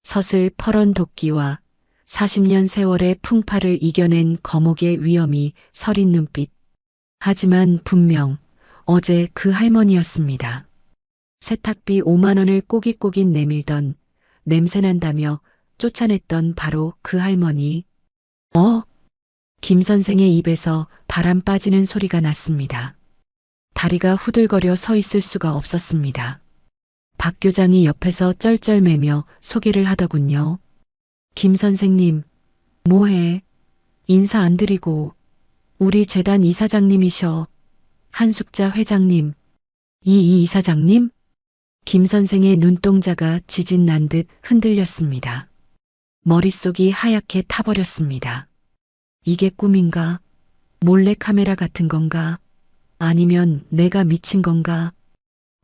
서슬 퍼런 도끼와 40년 세월의 풍파를 이겨낸 거목의 위엄이 서린 눈빛. 하지만 분명 어제 그 할머니였습니다. 세탁비 5만 원을 꼬깃꼬깃 내밀던, 냄새난다며 쫓아냈던 바로 그 할머니. 김 선생의 입에서 바람 빠지는 소리가 났습니다. 다리가 후들거려 서 있을 수가 없었습니다. 박 교장이 옆에서 쩔쩔매며 소개를 하더군요. 김 선생님, 뭐해? 인사 안 드리고. 우리 재단 이사장님이셔. 한숙자 회장님. 이 이사장님? 김 선생의 눈동자가 지진 난 듯 흔들렸습니다. 머릿속이 하얗게 타버렸습니다. 이게 꿈인가? 몰래 카메라 같은 건가? 아니면 내가 미친 건가?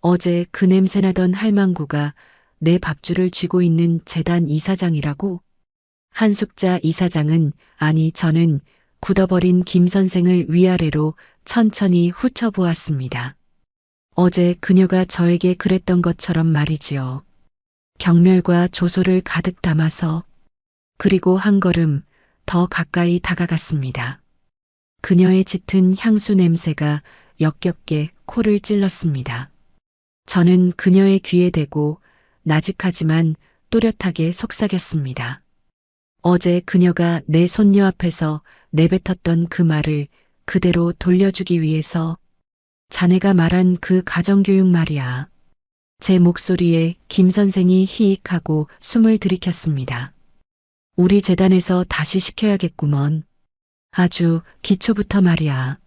어제 그 냄새나던 할망구가 내 밥줄을 쥐고 있는 재단 이사장이라고? 한숙자 이사장은, 아니 저는 굳어버린 김 선생을 위아래로 천천히 훑어보았습니다. 어제 그녀가 저에게 그랬던 것처럼 말이지요. 경멸과 조소를 가득 담아서. 그리고 한 걸음 더 가까이 다가갔습니다. 그녀의 짙은 향수 냄새가 역겹게 코를 찔렀습니다. 저는 그녀의 귀에 대고 나직하지만 또렷하게 속삭였습니다. 어제 그녀가 내 손녀 앞에서 내뱉었던 그 말을 그대로 돌려주기 위해서. 자네가 말한 그 가정교육 말이야. 제 목소리에 김 선생이 히익하고 숨을 들이켰습니다. 우리 재단에서 다시 시켜야겠구먼. 아주 기초부터 말이야.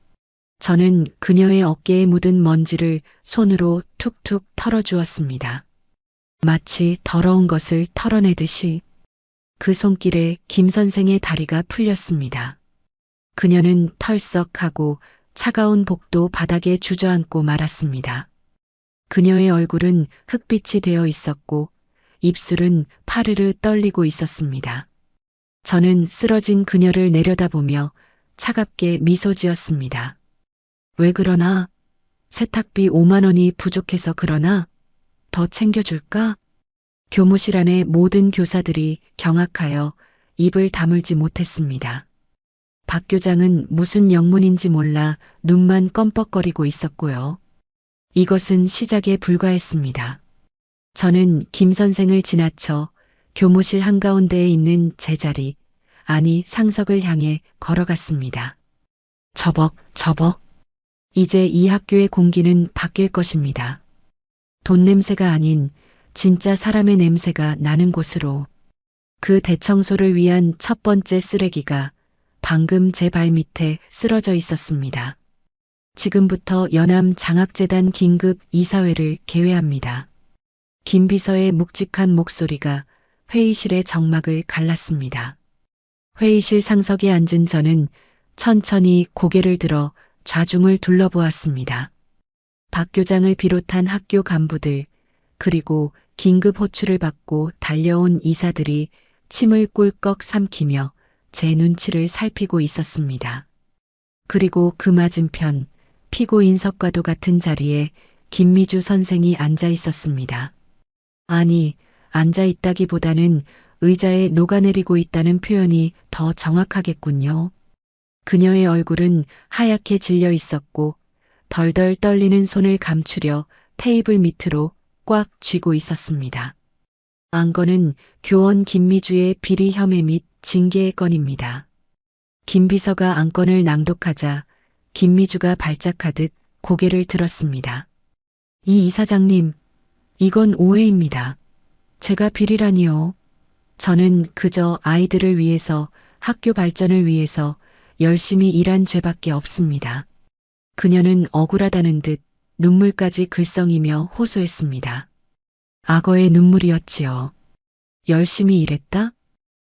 저는 그녀의 어깨에 묻은 먼지를 손으로 툭툭 털어주었습니다. 마치 더러운 것을 털어내듯이. 그 손길에 김 선생의 다리가 풀렸습니다. 그녀는 털썩하고 차가운 복도 바닥에 주저앉고 말았습니다. 그녀의 얼굴은 흑빛이 되어 있었고 입술은 파르르 떨리고 있었습니다. 저는 쓰러진 그녀를 내려다보며 차갑게 미소 지었습니다. 왜 그러나? 세탁비 5만 원이 부족해서 그러나? 더 챙겨줄까? 교무실 안의 모든 교사들이 경악하여 입을 다물지 못했습니다. 박 교장은 무슨 영문인지 몰라 눈만 껌뻑거리고 있었고요. 이것은 시작에 불과했습니다. 저는 김 선생을 지나쳐 교무실 한가운데에 있는 제자리, 아니 상석을 향해 걸어갔습니다. 저벅. 이제 이 학교의 공기는 바뀔 것입니다. 돈 냄새가 아닌 진짜 사람의 냄새가 나는 곳으로. 그 대청소를 위한 첫 번째 쓰레기가 방금 제 발밑에 쓰러져 있었습니다. 지금부터 연암 장학재단 긴급 이사회를 개회합니다. 김 비서의 묵직한 목소리가 회의실의 정막을 갈랐습니다. 회의실 상석에 앉은 저는 천천히 고개를 들어 좌중을 둘러보았습니다. 박 교장을 비롯한 학교 간부들, 그리고 긴급 호출을 받고 달려온 이사들이 침을 꿀꺽 삼키며 제 눈치를 살피고 있었습니다. 그리고 그 맞은편 피고인석과도 같은 자리에 김미주 선생이 앉아 있었습니다. 아니, 앉아 있다기보다는 의자에 녹아내리고 있다는 표현이 더 정확하겠군요. 그녀의 얼굴은 하얗게 질려 있었고 덜덜 떨리는 손을 감추려 테이블 밑으로 꽉 쥐고 있었습니다. 안건은 교원 김미주의 비리 혐의 및 징계의 건입니다. 김 비서가 안건을 낭독하자 김미주가 발작하듯 고개를 들었습니다. 이 이사장님, 이건 오해입니다. 제가 비리라니요. 저는 그저 아이들을 위해서, 학교 발전을 위해서 열심히 일한 죄밖에 없습니다. 그녀는 억울하다는 듯 눈물까지 글썽이며 호소했습니다. 악어의 눈물이었지요. 열심히 일했다?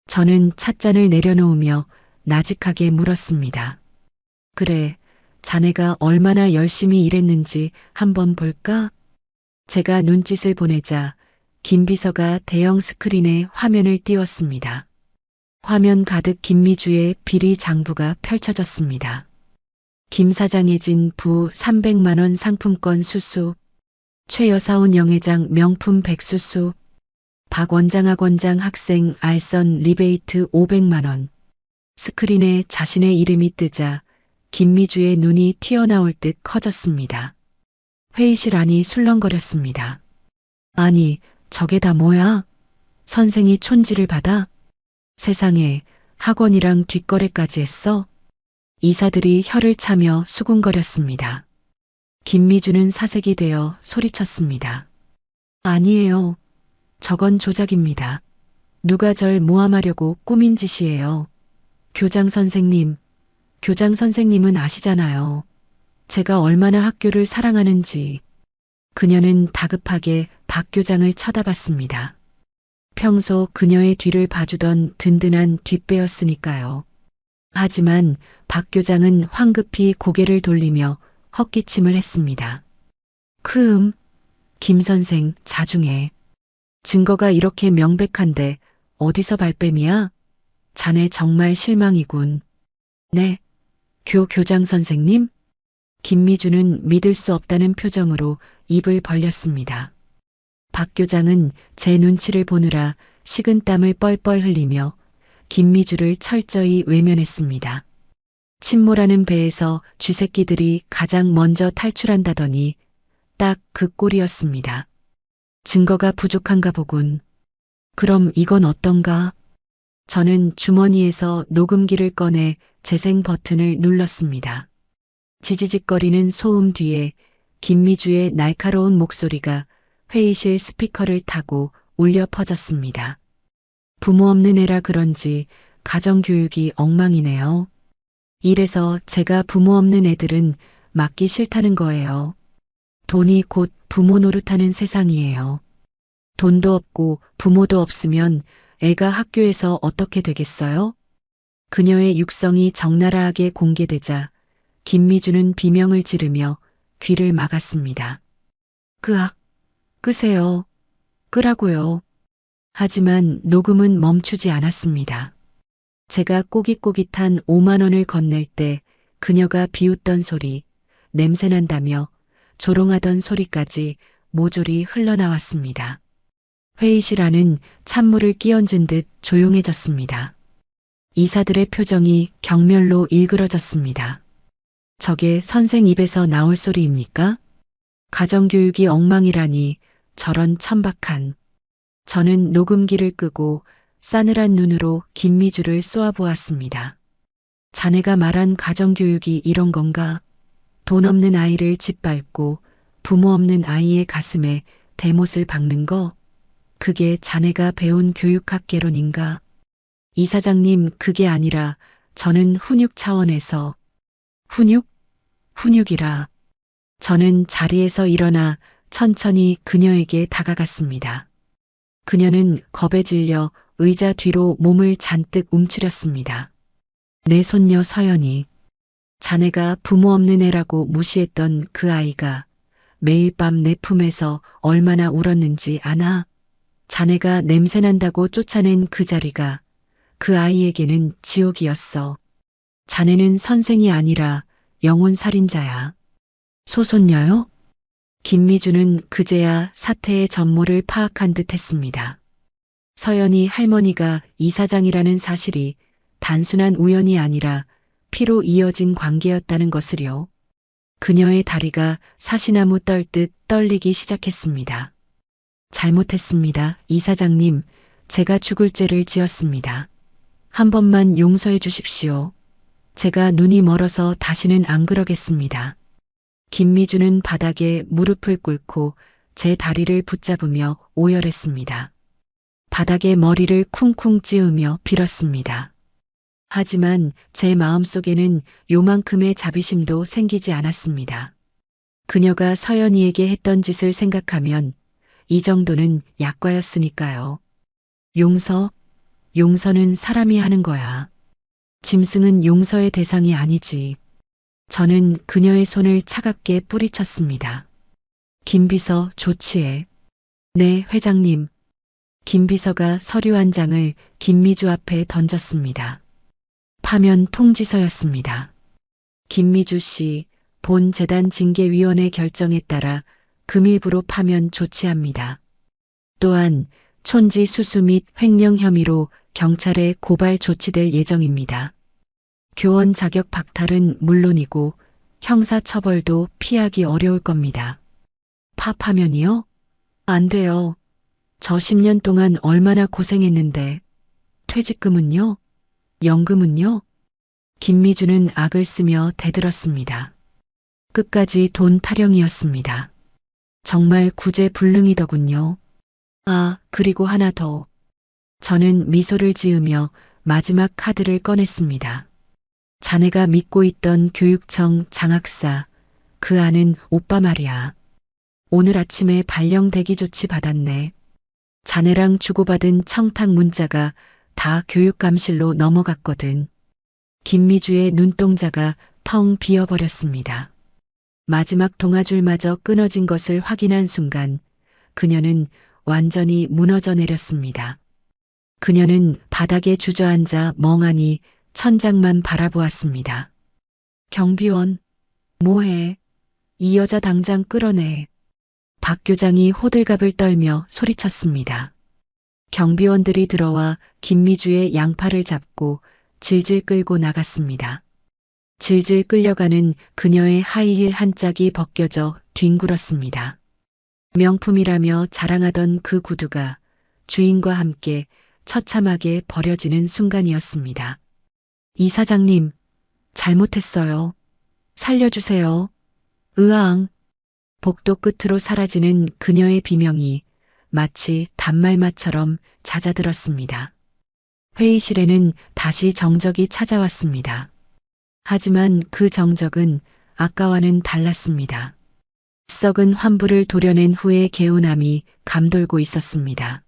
저는 찻잔을 내려놓으며 나직하게 물었습니다. 그래, 자네가 얼마나 열심히 일했는지 한번 볼까? 제가 눈짓을 보내자 김 비서가 대형 스크린에 화면을 띄웠습니다. 화면 가득 김미주의 비리 장부가 펼쳐졌습니다. 김 사장의 진 부 300만 원 상품권 수수, 최 여사온 영회장 명품 백수수, 박 원장 학원장 학생 알선 리베이트 500만 원. 스크린에 자신의 이름이 뜨자 김미주의 눈이 튀어나올 듯 커졌습니다. 회의실 안이 술렁거렸습니다. 아니, 저게 다 뭐야? 선생이 촌지를 받아? 세상에, 학원이랑 뒷거래까지 했어? 이사들이 혀를 차며 수군거렸습니다. 김미주는 사색이 되어 소리쳤습니다. 아니에요. 저건 조작입니다. 누가 절 모함하려고 꾸민 짓이에요. 교장 선생님, 교장 선생님은 아시잖아요. 제가 얼마나 학교를 사랑하는지. 그녀는 다급하게 박 교장을 쳐다봤습니다. 평소 그녀의 뒤를 봐주던 든든한 뒷배였으니까요. 하지만 박 교장은 황급히 고개를 돌리며 헛기침을 했습니다. 김 선생 자중해. 증거가 이렇게 명백한데 어디서 발뺌이야? 자네 정말 실망이군. 네. 교장 선생님? 김미주는 믿을 수 없다는 표정으로 입을 벌렸습니다. 박 교장은 제 눈치를 보느라 식은땀을 뻘뻘 흘리며 김미주를 철저히 외면했습니다. 침몰하는 배에서 쥐새끼들이 가장 먼저 탈출한다더니 딱 그 꼴이었습니다. 증거가 부족한가 보군. 그럼 이건 어떤가? 저는 주머니에서 녹음기를 꺼내 재생 버튼을 눌렀습니다. 지지직거리는 소음 뒤에 김미주의 날카로운 목소리가 회의실 스피커를 타고 울려 퍼졌습니다. 부모 없는 애라 그런지 가정교육이 엉망이네요. 이래서 제가 부모 없는 애들은 맡기 싫다는 거예요. 돈이 곧 부모 노릇하는 세상이에요. 돈도 없고 부모도 없으면 애가 학교에서 어떻게 되겠어요? 그녀의 육성이 적나라하게 공개되자 김미주는 비명을 지르며 귀를 막았습니다. 끄세요. 끄라고요. 하지만 녹음은 멈추지 않았습니다. 제가 꼬깃꼬깃한 5만 원을 건넬 때 그녀가 비웃던 소리, 냄새난다며 조롱하던 소리까지 모조리 흘러나왔습니다. 회의실 안은 찬물을 끼얹은 듯 조용해졌습니다. 이사들의 표정이 경멸로 일그러졌습니다. 저게 선생 입에서 나올 소리입니까? 가정교육이 엉망이라니 저런 천박한. 저는 녹음기를 끄고 싸늘한 눈으로 김미주를 쏘아보았습니다. 자네가 말한 가정교육이 이런 건가? 돈 없는 아이를 짓밟고 부모 없는 아이의 가슴에 대못을 박는 거? 그게 자네가 배운 교육학 개론인가? 이사장님, 그게 아니라 저는 훈육 차원에서. 훈육이라. 저는 자리에서 일어나 천천히 그녀에게 다가갔습니다. 그녀는 겁에 질려 의자 뒤로 몸을 잔뜩 움츠렸습니다. 내 손녀 서연이. 자네가 부모 없는 애라고 무시했던 그 아이가 매일 밤 내 품에서 얼마나 울었는지 아나? 자네가 냄새난다고 쫓아낸 그 자리가 그 아이에게는 지옥이었어. 자네는 선생이 아니라 영혼 살인자야. 소손녀요? 김미주는 그제야 사태의 전모를 파악한 듯 했습니다. 서연이 할머니가 이사장이라는 사실이 단순한 우연이 아니라 피로 이어진 관계였다는 것을요. 그녀의 다리가 사시나무 떨듯 떨리기 시작했습니다. 잘못했습니다. 이사장님, 제가 죽을 죄를 지었습니다. 한 번만 용서해 주십시오. 제가 눈이 멀어서 다시는 안 그러겠습니다. 김미주는 바닥에 무릎을 꿇고 제 다리를 붙잡으며 오열했습니다. 바닥에 머리를 쿵쿵 찌우며 빌었습니다. 하지만 제 마음속에는 요만큼의 자비심도 생기지 않았습니다. 그녀가 서연이에게 했던 짓을 생각하면 이 정도는 약과였으니까요. 용서는 사람이 하는 거야. 짐승은 용서의 대상이 아니지. 저는 그녀의 손을 차갑게 뿌리쳤습니다. 김비서 조치해. 네, 회장님. 김비서가 서류 한 장을 김미주 앞에 던졌습니다. 파면 통지서였습니다. 김미주 씨, 본 재단 징계위원회 결정에 따라 금일부로 파면 조치합니다. 또한 촌지 수수 및 횡령 혐의로 경찰에 고발 조치될 예정입니다. 교원 자격 박탈은 물론이고 형사처벌도 피하기 어려울 겁니다. 파면이요? 안 돼요. 저 10년 동안 얼마나 고생했는데 퇴직금은요? 연금은요? 김미주는 악을 쓰며 대들었습니다. 끝까지 돈 타령이었습니다. 정말 구제불능이더군요. 아, 그리고 하나 더. 저는 미소를 지으며 마지막 카드를 꺼냈습니다. 자네가 믿고 있던 교육청 장학사, 그 아는 오빠 말이야. 오늘 아침에 발령 대기 조치 받았네. 자네랑 주고받은 청탁 문자가 다 교육감실로 넘어갔거든. 김미주의 눈동자가 텅 비어버렸습니다. 마지막 동아줄마저 끊어진 것을 확인한 순간 그녀는 완전히 무너져 내렸습니다. 그녀는 바닥에 주저앉아 멍하니 천장만 바라보았습니다. 경비원, 뭐해? 이 여자 당장 끌어내. 박 교장이 호들갑을 떨며 소리쳤습니다. 경비원들이 들어와 김미주의 양팔을 잡고 질질 끌고 나갔습니다. 질질 끌려가는 그녀의 하이힐 한 짝이 벗겨져 뒹굴었습니다. 명품이라며 자랑하던 그 구두가 주인과 함께 처참하게 버려지는 순간이었습니다. 이사장님, 잘못했어요. 살려주세요. 으앙. 복도 끝으로 사라지는 그녀의 비명이 마치 단말마처럼 잦아들었습니다. 회의실에는 다시 정적이 찾아왔습니다. 하지만 그 정적은 아까와는 달랐습니다. 썩은 환부를 도려낸 후의 개운함이 감돌고 있었습니다.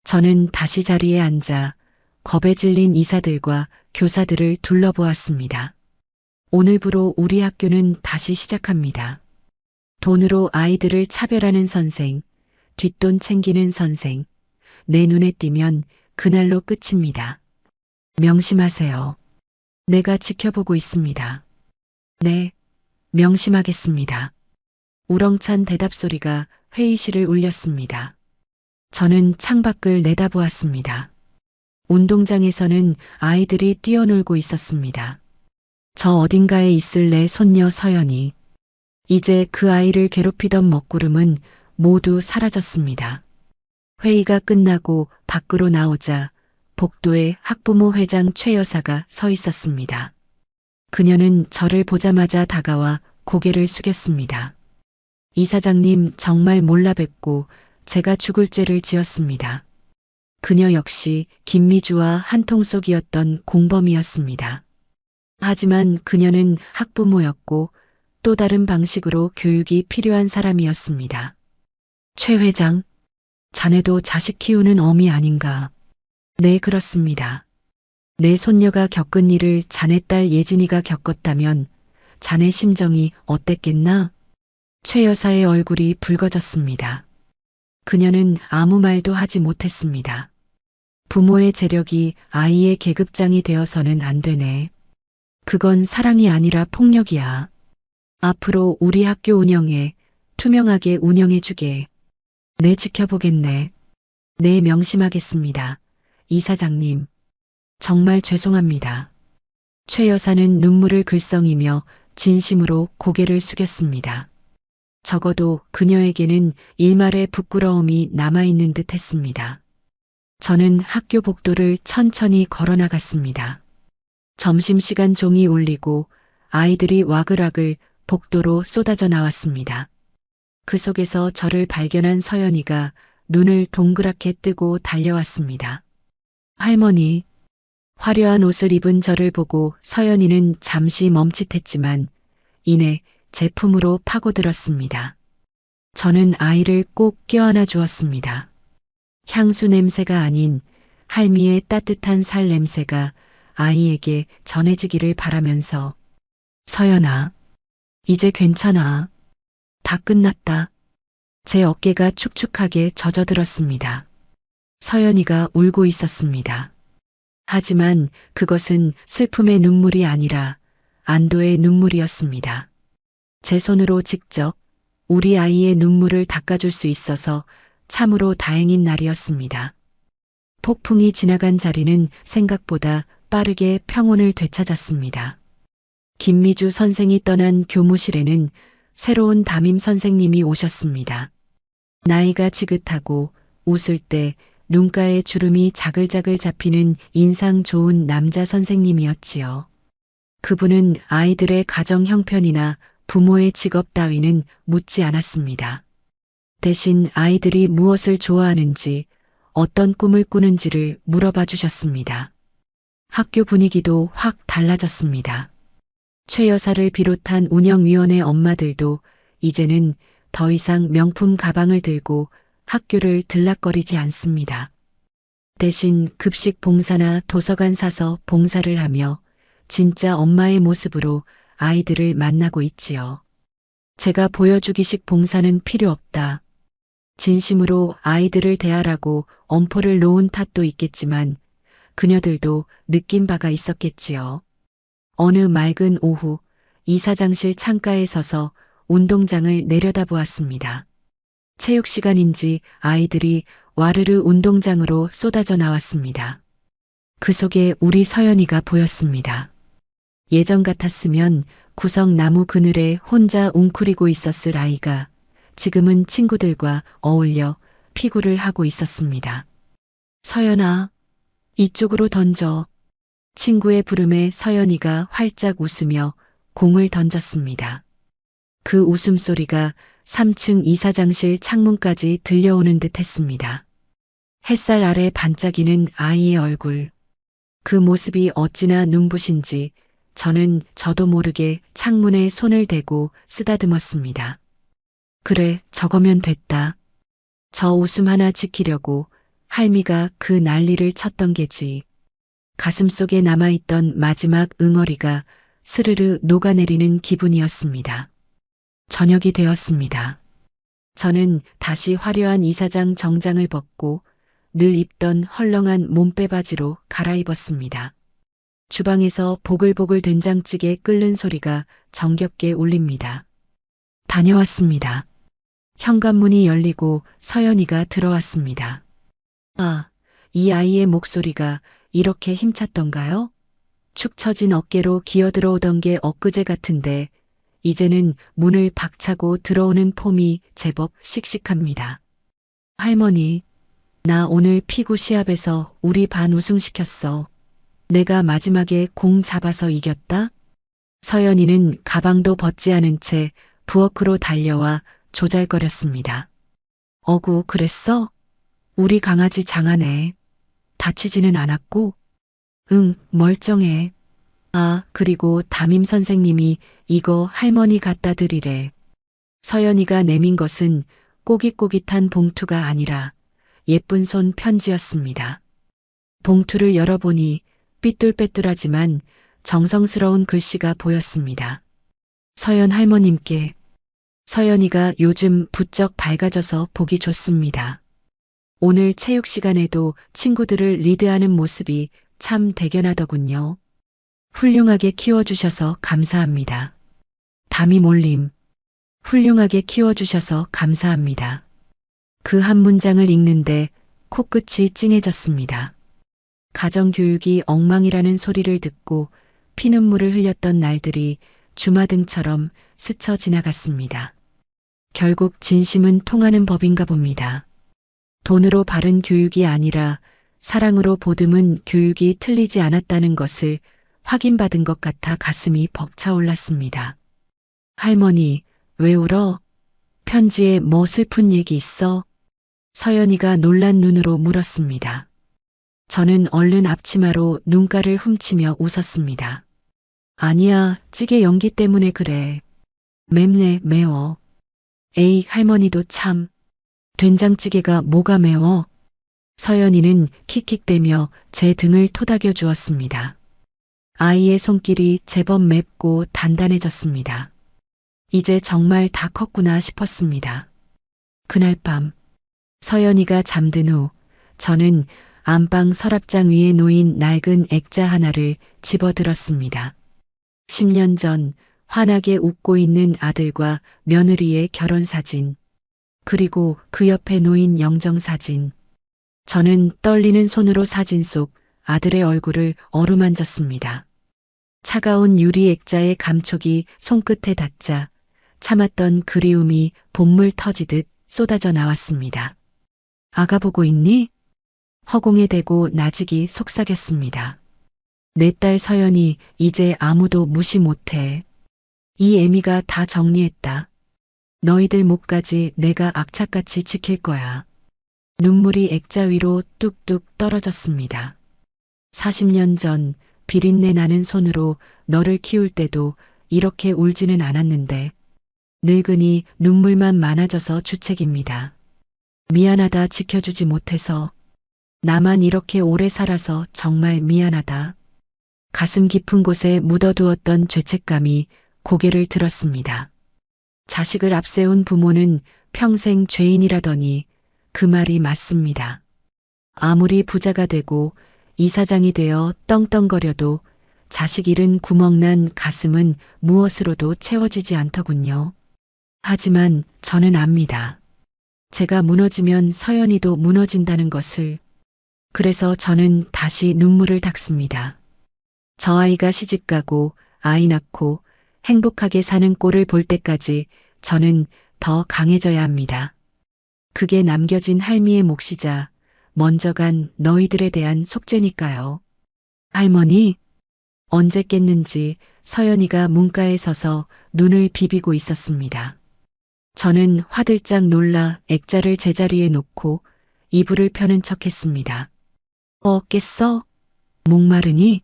저는 다시 자리에 앉아 겁에 질린 이사들과 교사들을 둘러보았습니다. 오늘부로 우리 학교는 다시 시작합니다. 돈으로 아이들을 차별하는 선생, 뒷돈 챙기는 선생, 내 눈에 띄면 그날로 끝입니다. 명심하세요. 내가 지켜보고 있습니다. 네, 명심하겠습니다. 우렁찬 대답 소리가 회의실을 울렸습니다. 저는 창밖을 내다보았습니다. 운동장에서는 아이들이 뛰어놀고 있었습니다. 저 어딘가에 있을 내 손녀 서연이. 이제 그 아이를 괴롭히던 먹구름은 모두 사라졌습니다. 회의가 끝나고 밖으로 나오자 복도에 학부모 회장 최 여사가 서 있었습니다. 그녀는 저를 보자마자 다가와 고개를 숙였습니다. 이사장님 정말 몰라 뵙고 제가 죽을 죄를 지었습니다. 그녀 역시 김미주와 한통속이었던 공범이었습니다. 하지만 그녀는 학부모였고 또 다른 방식으로 교육이 필요한 사람이었습니다. 최 회장, 자네도 자식 키우는 어미 아닌가? 네, 그렇습니다. 내 손녀가 겪은 일을 자네 딸 예진이가 겪었다면 자네 심정이 어땠겠나? 최 여사의 얼굴이 붉어졌습니다. 그녀는 아무 말도 하지 못했습니다. 부모의 재력이 아이의 계급장이 되어서는 안 되네. 그건 사랑이 아니라 폭력이야. 앞으로 우리 학교 운영에 투명하게 운영해주게. 네, 지켜보겠네. 네, 명심하겠습니다. 이사장님, 정말 죄송합니다. 최 여사는 눈물을 글썽이며 진심으로 고개를 숙였습니다. 적어도 그녀에게는 일말의 부끄러움이 남아있는 듯 했습니다. 저는 학교 복도를 천천히 걸어 나갔습니다. 점심시간 종이 울리고 아이들이 와글와글 복도로 쏟아져 나왔습니다. 그 속에서 저를 발견한 서연이가 눈을 동그랗게 뜨고 달려왔습니다. 할머니. 화려한 옷을 입은 저를 보고 서연이는 잠시 멈칫했지만 이내 제품으로 파고들었습니다. 저는 아이를 꼭 껴안아 주었습니다. 향수 냄새가 아닌 할미의 따뜻한 살 냄새가 아이에게 전해지기를 바라면서 서연아, 이제 괜찮아. 다 끝났다. 제 어깨가 축축하게 젖어들었습니다. 서연이가 울고 있었습니다. 하지만 그것은 슬픔의 눈물이 아니라 안도의 눈물이었습니다. 제 손으로 직접 우리 아이의 눈물을 닦아줄 수 있어서 참으로 다행인 날이었습니다. 폭풍이 지나간 자리는 생각보다 빠르게 평온을 되찾았습니다. 김미주 선생이 떠난 교무실에는 새로운 담임 선생님이 오셨습니다. 나이가 지긋하고 웃을 때 눈가에 주름이 자글자글 잡히는 인상 좋은 남자 선생님이었지요. 그분은 아이들의 가정 형편이나 부모의 직업 따위는 묻지 않았습니다. 대신 아이들이 무엇을 좋아하는지, 어떤 꿈을 꾸는지를 물어봐 주셨습니다. 학교 분위기도 확 달라졌습니다. 최 여사를 비롯한 운영위원회 엄마들도 이제는 더 이상 명품 가방을 들고 학교를 들락거리지 않습니다. 대신 급식 봉사나 도서관 사서 봉사를 하며 진짜 엄마의 모습으로 아이들을 만나고 있지요. 제가 보여주기식 봉사는 필요 없다. 진심으로 아이들을 대하라고 엄포를 놓은 탓도 있겠지만 그녀들도 느낀 바가 있었겠지요. 어느 맑은 오후 이사장실 창가에 서서 운동장을 내려다보았습니다. 체육 시간인지 아이들이 와르르 운동장으로 쏟아져 나왔습니다. 그 속에 우리 서연이가 보였습니다. 예전 같았으면 구석 나무 그늘에 혼자 웅크리고 있었을 아이가 지금은 친구들과 어울려 피구를 하고 있었습니다. 서연아, 이쪽으로 던져. 친구의 부름에 서연이가 활짝 웃으며 공을 던졌습니다. 그 웃음소리가 3층 이사장실 창문까지 들려오는 듯 했습니다. 햇살 아래 반짝이는 아이의 얼굴. 그 모습이 어찌나 눈부신지 저는 저도 모르게 창문에 손을 대고 쓰다듬었습니다. 그래, 저거면 됐다. 저 웃음 하나 지키려고 할미가 그 난리를 쳤던 게지. 가슴속에 남아있던 마지막 응어리가 스르르 녹아내리는 기분이었습니다. 저녁이 되었습니다. 저는 다시 화려한 이사장 정장을 벗고 늘 입던 헐렁한 몸빼바지로 갈아입었습니다. 주방에서 보글보글 된장찌개 끓는 소리가 정겹게 울립니다. 다녀왔습니다. 현관문이 열리고 서연이가 들어왔습니다. 아, 이 아이의 목소리가 이렇게 힘찼던가요? 축 처진 어깨로 기어들어오던 게 엊그제 같은데 이제는 문을 박차고 들어오는 폼이 제법 씩씩합니다. 할머니, 나 오늘 피구 시합에서 우리 반 우승시켰어. 내가 마지막에 공 잡아서 이겼다? 서연이는 가방도 벗지 않은 채 부엌으로 달려와 조잘거렸습니다. 어구, 그랬어? 우리 강아지 장하네. 다치지는 않았고? 응, 멀쩡해. 아, 그리고 담임 선생님이 이거 할머니 갖다 드리래. 서연이가 내민 것은 꼬깃꼬깃한 봉투가 아니라 예쁜 손 편지였습니다. 봉투를 열어보니 삐뚤빼뚤하지만 정성스러운 글씨가 보였습니다. 서연 할머님께. 서연이가 요즘 부쩍 밝아져서 보기 좋습니다. 오늘 체육 시간에도 친구들을 리드하는 모습이 참 대견하더군요. 훌륭하게 키워주셔서 감사합니다. 담임 올림. 훌륭하게 키워주셔서 감사합니다. 그 한 문장을 읽는데 코끝이 찡해졌습니다. 가정교육이 엉망이라는 소리를 듣고 피눈물을 흘렸던 날들이 주마등처럼 스쳐 지나갔습니다. 결국 진심은 통하는 법인가 봅니다. 돈으로 바른 교육이 아니라 사랑으로 보듬은 교육이 틀리지 않았다는 것을 확인받은 것 같아 가슴이 벅차올랐습니다. 할머니, 왜 울어? 편지에 뭐 슬픈 얘기 있어? 서연이가 놀란 눈으로 물었습니다. 저는 얼른 앞치마로 눈가를 훔치며 웃었습니다. 아니야, 찌개 연기 때문에 그래. 맵네, 매워. 에이, 할머니도 참. 된장찌개가 뭐가 매워? 서연이는 킥킥대며 제 등을 토닥여 주었습니다. 아이의 손길이 제법 맵고 단단해졌습니다. 이제 정말 다 컸구나 싶었습니다. 그날 밤, 서연이가 잠든 후 저는 안방 서랍장 위에 놓인 낡은 액자 하나를 집어들었습니다. 10년 전 환하게 웃고 있는 아들과 며느리의 결혼 사진, 그리고 그 옆에 놓인 영정 사진. 저는 떨리는 손으로 사진 속 아들의 얼굴을 어루만졌습니다. 차가운 유리 액자의 감촉이 손끝에 닿자 참았던 그리움이 본물 터지듯 쏟아져 나왔습니다. 아가 보고 있니? 허공에 대고 나직이 속삭였습니다. 내 딸 서연이 이제 아무도 무시 못해. 이 애미가 다 정리했다. 너희들 목까지 내가 악착같이 지킬 거야. 눈물이 액자 위로 뚝뚝 떨어졌습니다. 40년 전 비린내 나는 손으로 너를 키울 때도 이렇게 울지는 않았는데 늙으니 눈물만 많아져서 주책입니다. 미안하다 지켜주지 못해서. 나만 이렇게 오래 살아서 정말 미안하다. 가슴 깊은 곳에 묻어두었던 죄책감이 고개를 들었습니다. 자식을 앞세운 부모는 평생 죄인이라더니 그 말이 맞습니다. 아무리 부자가 되고 이사장이 되어 떵떵거려도 자식 잃은 구멍난 가슴은 무엇으로도 채워지지 않더군요. 하지만 저는 압니다. 제가 무너지면 서연이도 무너진다는 것을. 그래서 저는 다시 눈물을 닦습니다. 저 아이가 시집가고 아이 낳고 행복하게 사는 꼴을 볼 때까지 저는 더 강해져야 합니다. 그게 남겨진 할미의 몫이자 먼저 간 너희들에 대한 속죄니까요. 할머니, 언제 깼는지 서연이가 문가에 서서 눈을 비비고 있었습니다. 저는 화들짝 놀라 액자를 제자리에 놓고 이불을 펴는 척했습니다. 깼어? 목마르니?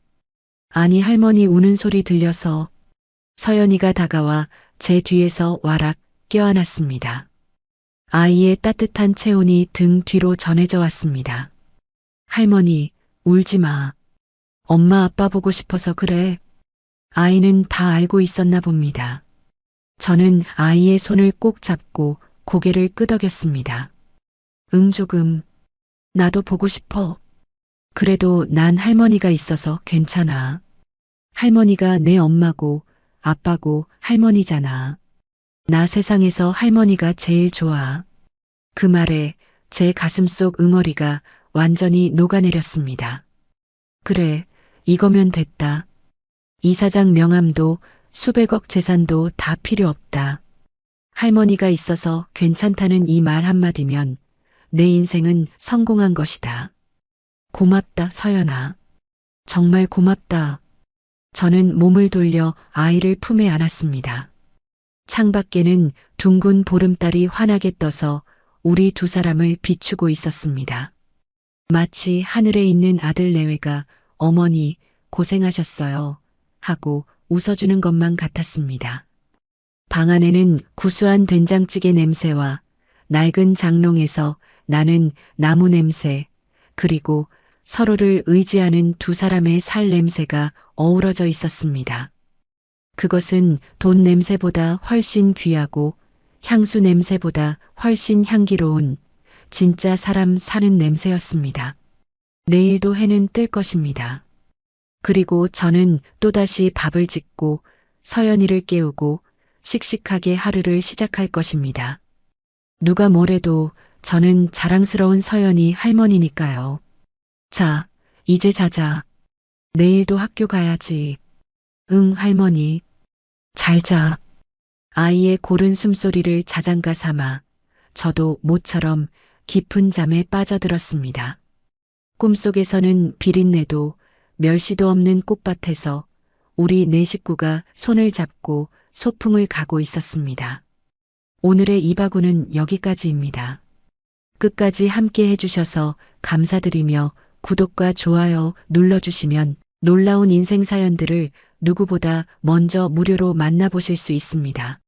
아니 할머니 우는 소리 들려서. 서연이가 다가와 제 뒤에서 와락 껴안았습니다. 아이의 따뜻한 체온이 등 뒤로 전해져 왔습니다. 할머니, 울지 마. 엄마 아빠 보고 싶어서 그래. 아이는 다 알고 있었나 봅니다. 저는 아이의 손을 꼭 잡고 고개를 끄덕였습니다. 조금. 나도 보고 싶어. 그래도 난 할머니가 있어서 괜찮아. 할머니가 내 엄마고 아빠고 할머니잖아. 나 세상에서 할머니가 제일 좋아. 그 말에 제 가슴속 응어리가 완전히 녹아내렸습니다. 그래, 이거면 됐다. 이사장 명함도 수백억 재산도 다 필요 없다. 할머니가 있어서 괜찮다는 이 말 한마디면 내 인생은 성공한 것이다. 고맙다, 서연아. 정말 고맙다. 저는 몸을 돌려 아이를 품에 안았습니다. 창밖에는 둥근 보름달이 환하게 떠서 우리 두 사람을 비추고 있었습니다. 마치 하늘에 있는 아들 내외가 어머니 고생하셨어요 하고 웃어주는 것만 같았습니다. 방 안에는 구수한 된장찌개 냄새와 낡은 장롱에서 나는 나무 냄새 그리고 서로를 의지하는 두 사람의 살 냄새가 어우러져 있었습니다. 그것은 돈 냄새보다 훨씬 귀하고 향수 냄새보다 훨씬 향기로운 진짜 사람 사는 냄새였습니다. 내일도 해는 뜰 것입니다. 그리고 저는 또다시 밥을 짓고 서연이를 깨우고 씩씩하게 하루를 시작할 것입니다. 누가 뭐래도 저는 자랑스러운 서연이 할머니니까요. 자, 이제 자자. 내일도 학교 가야지. 응, 할머니. 잘 자. 아이의 고른 숨소리를 자장가 삼아 저도 모처럼 깊은 잠에 빠져들었습니다. 꿈속에서는 비린내도 멸시도 없는 꽃밭에서 우리 네 식구가 손을 잡고 소풍을 가고 있었습니다. 오늘의 이바구는 여기까지입니다. 끝까지 함께 해주셔서 감사드리며 구독과 좋아요 눌러주시면 놀라운 인생 사연들을 누구보다 먼저 무료로 만나보실 수 있습니다.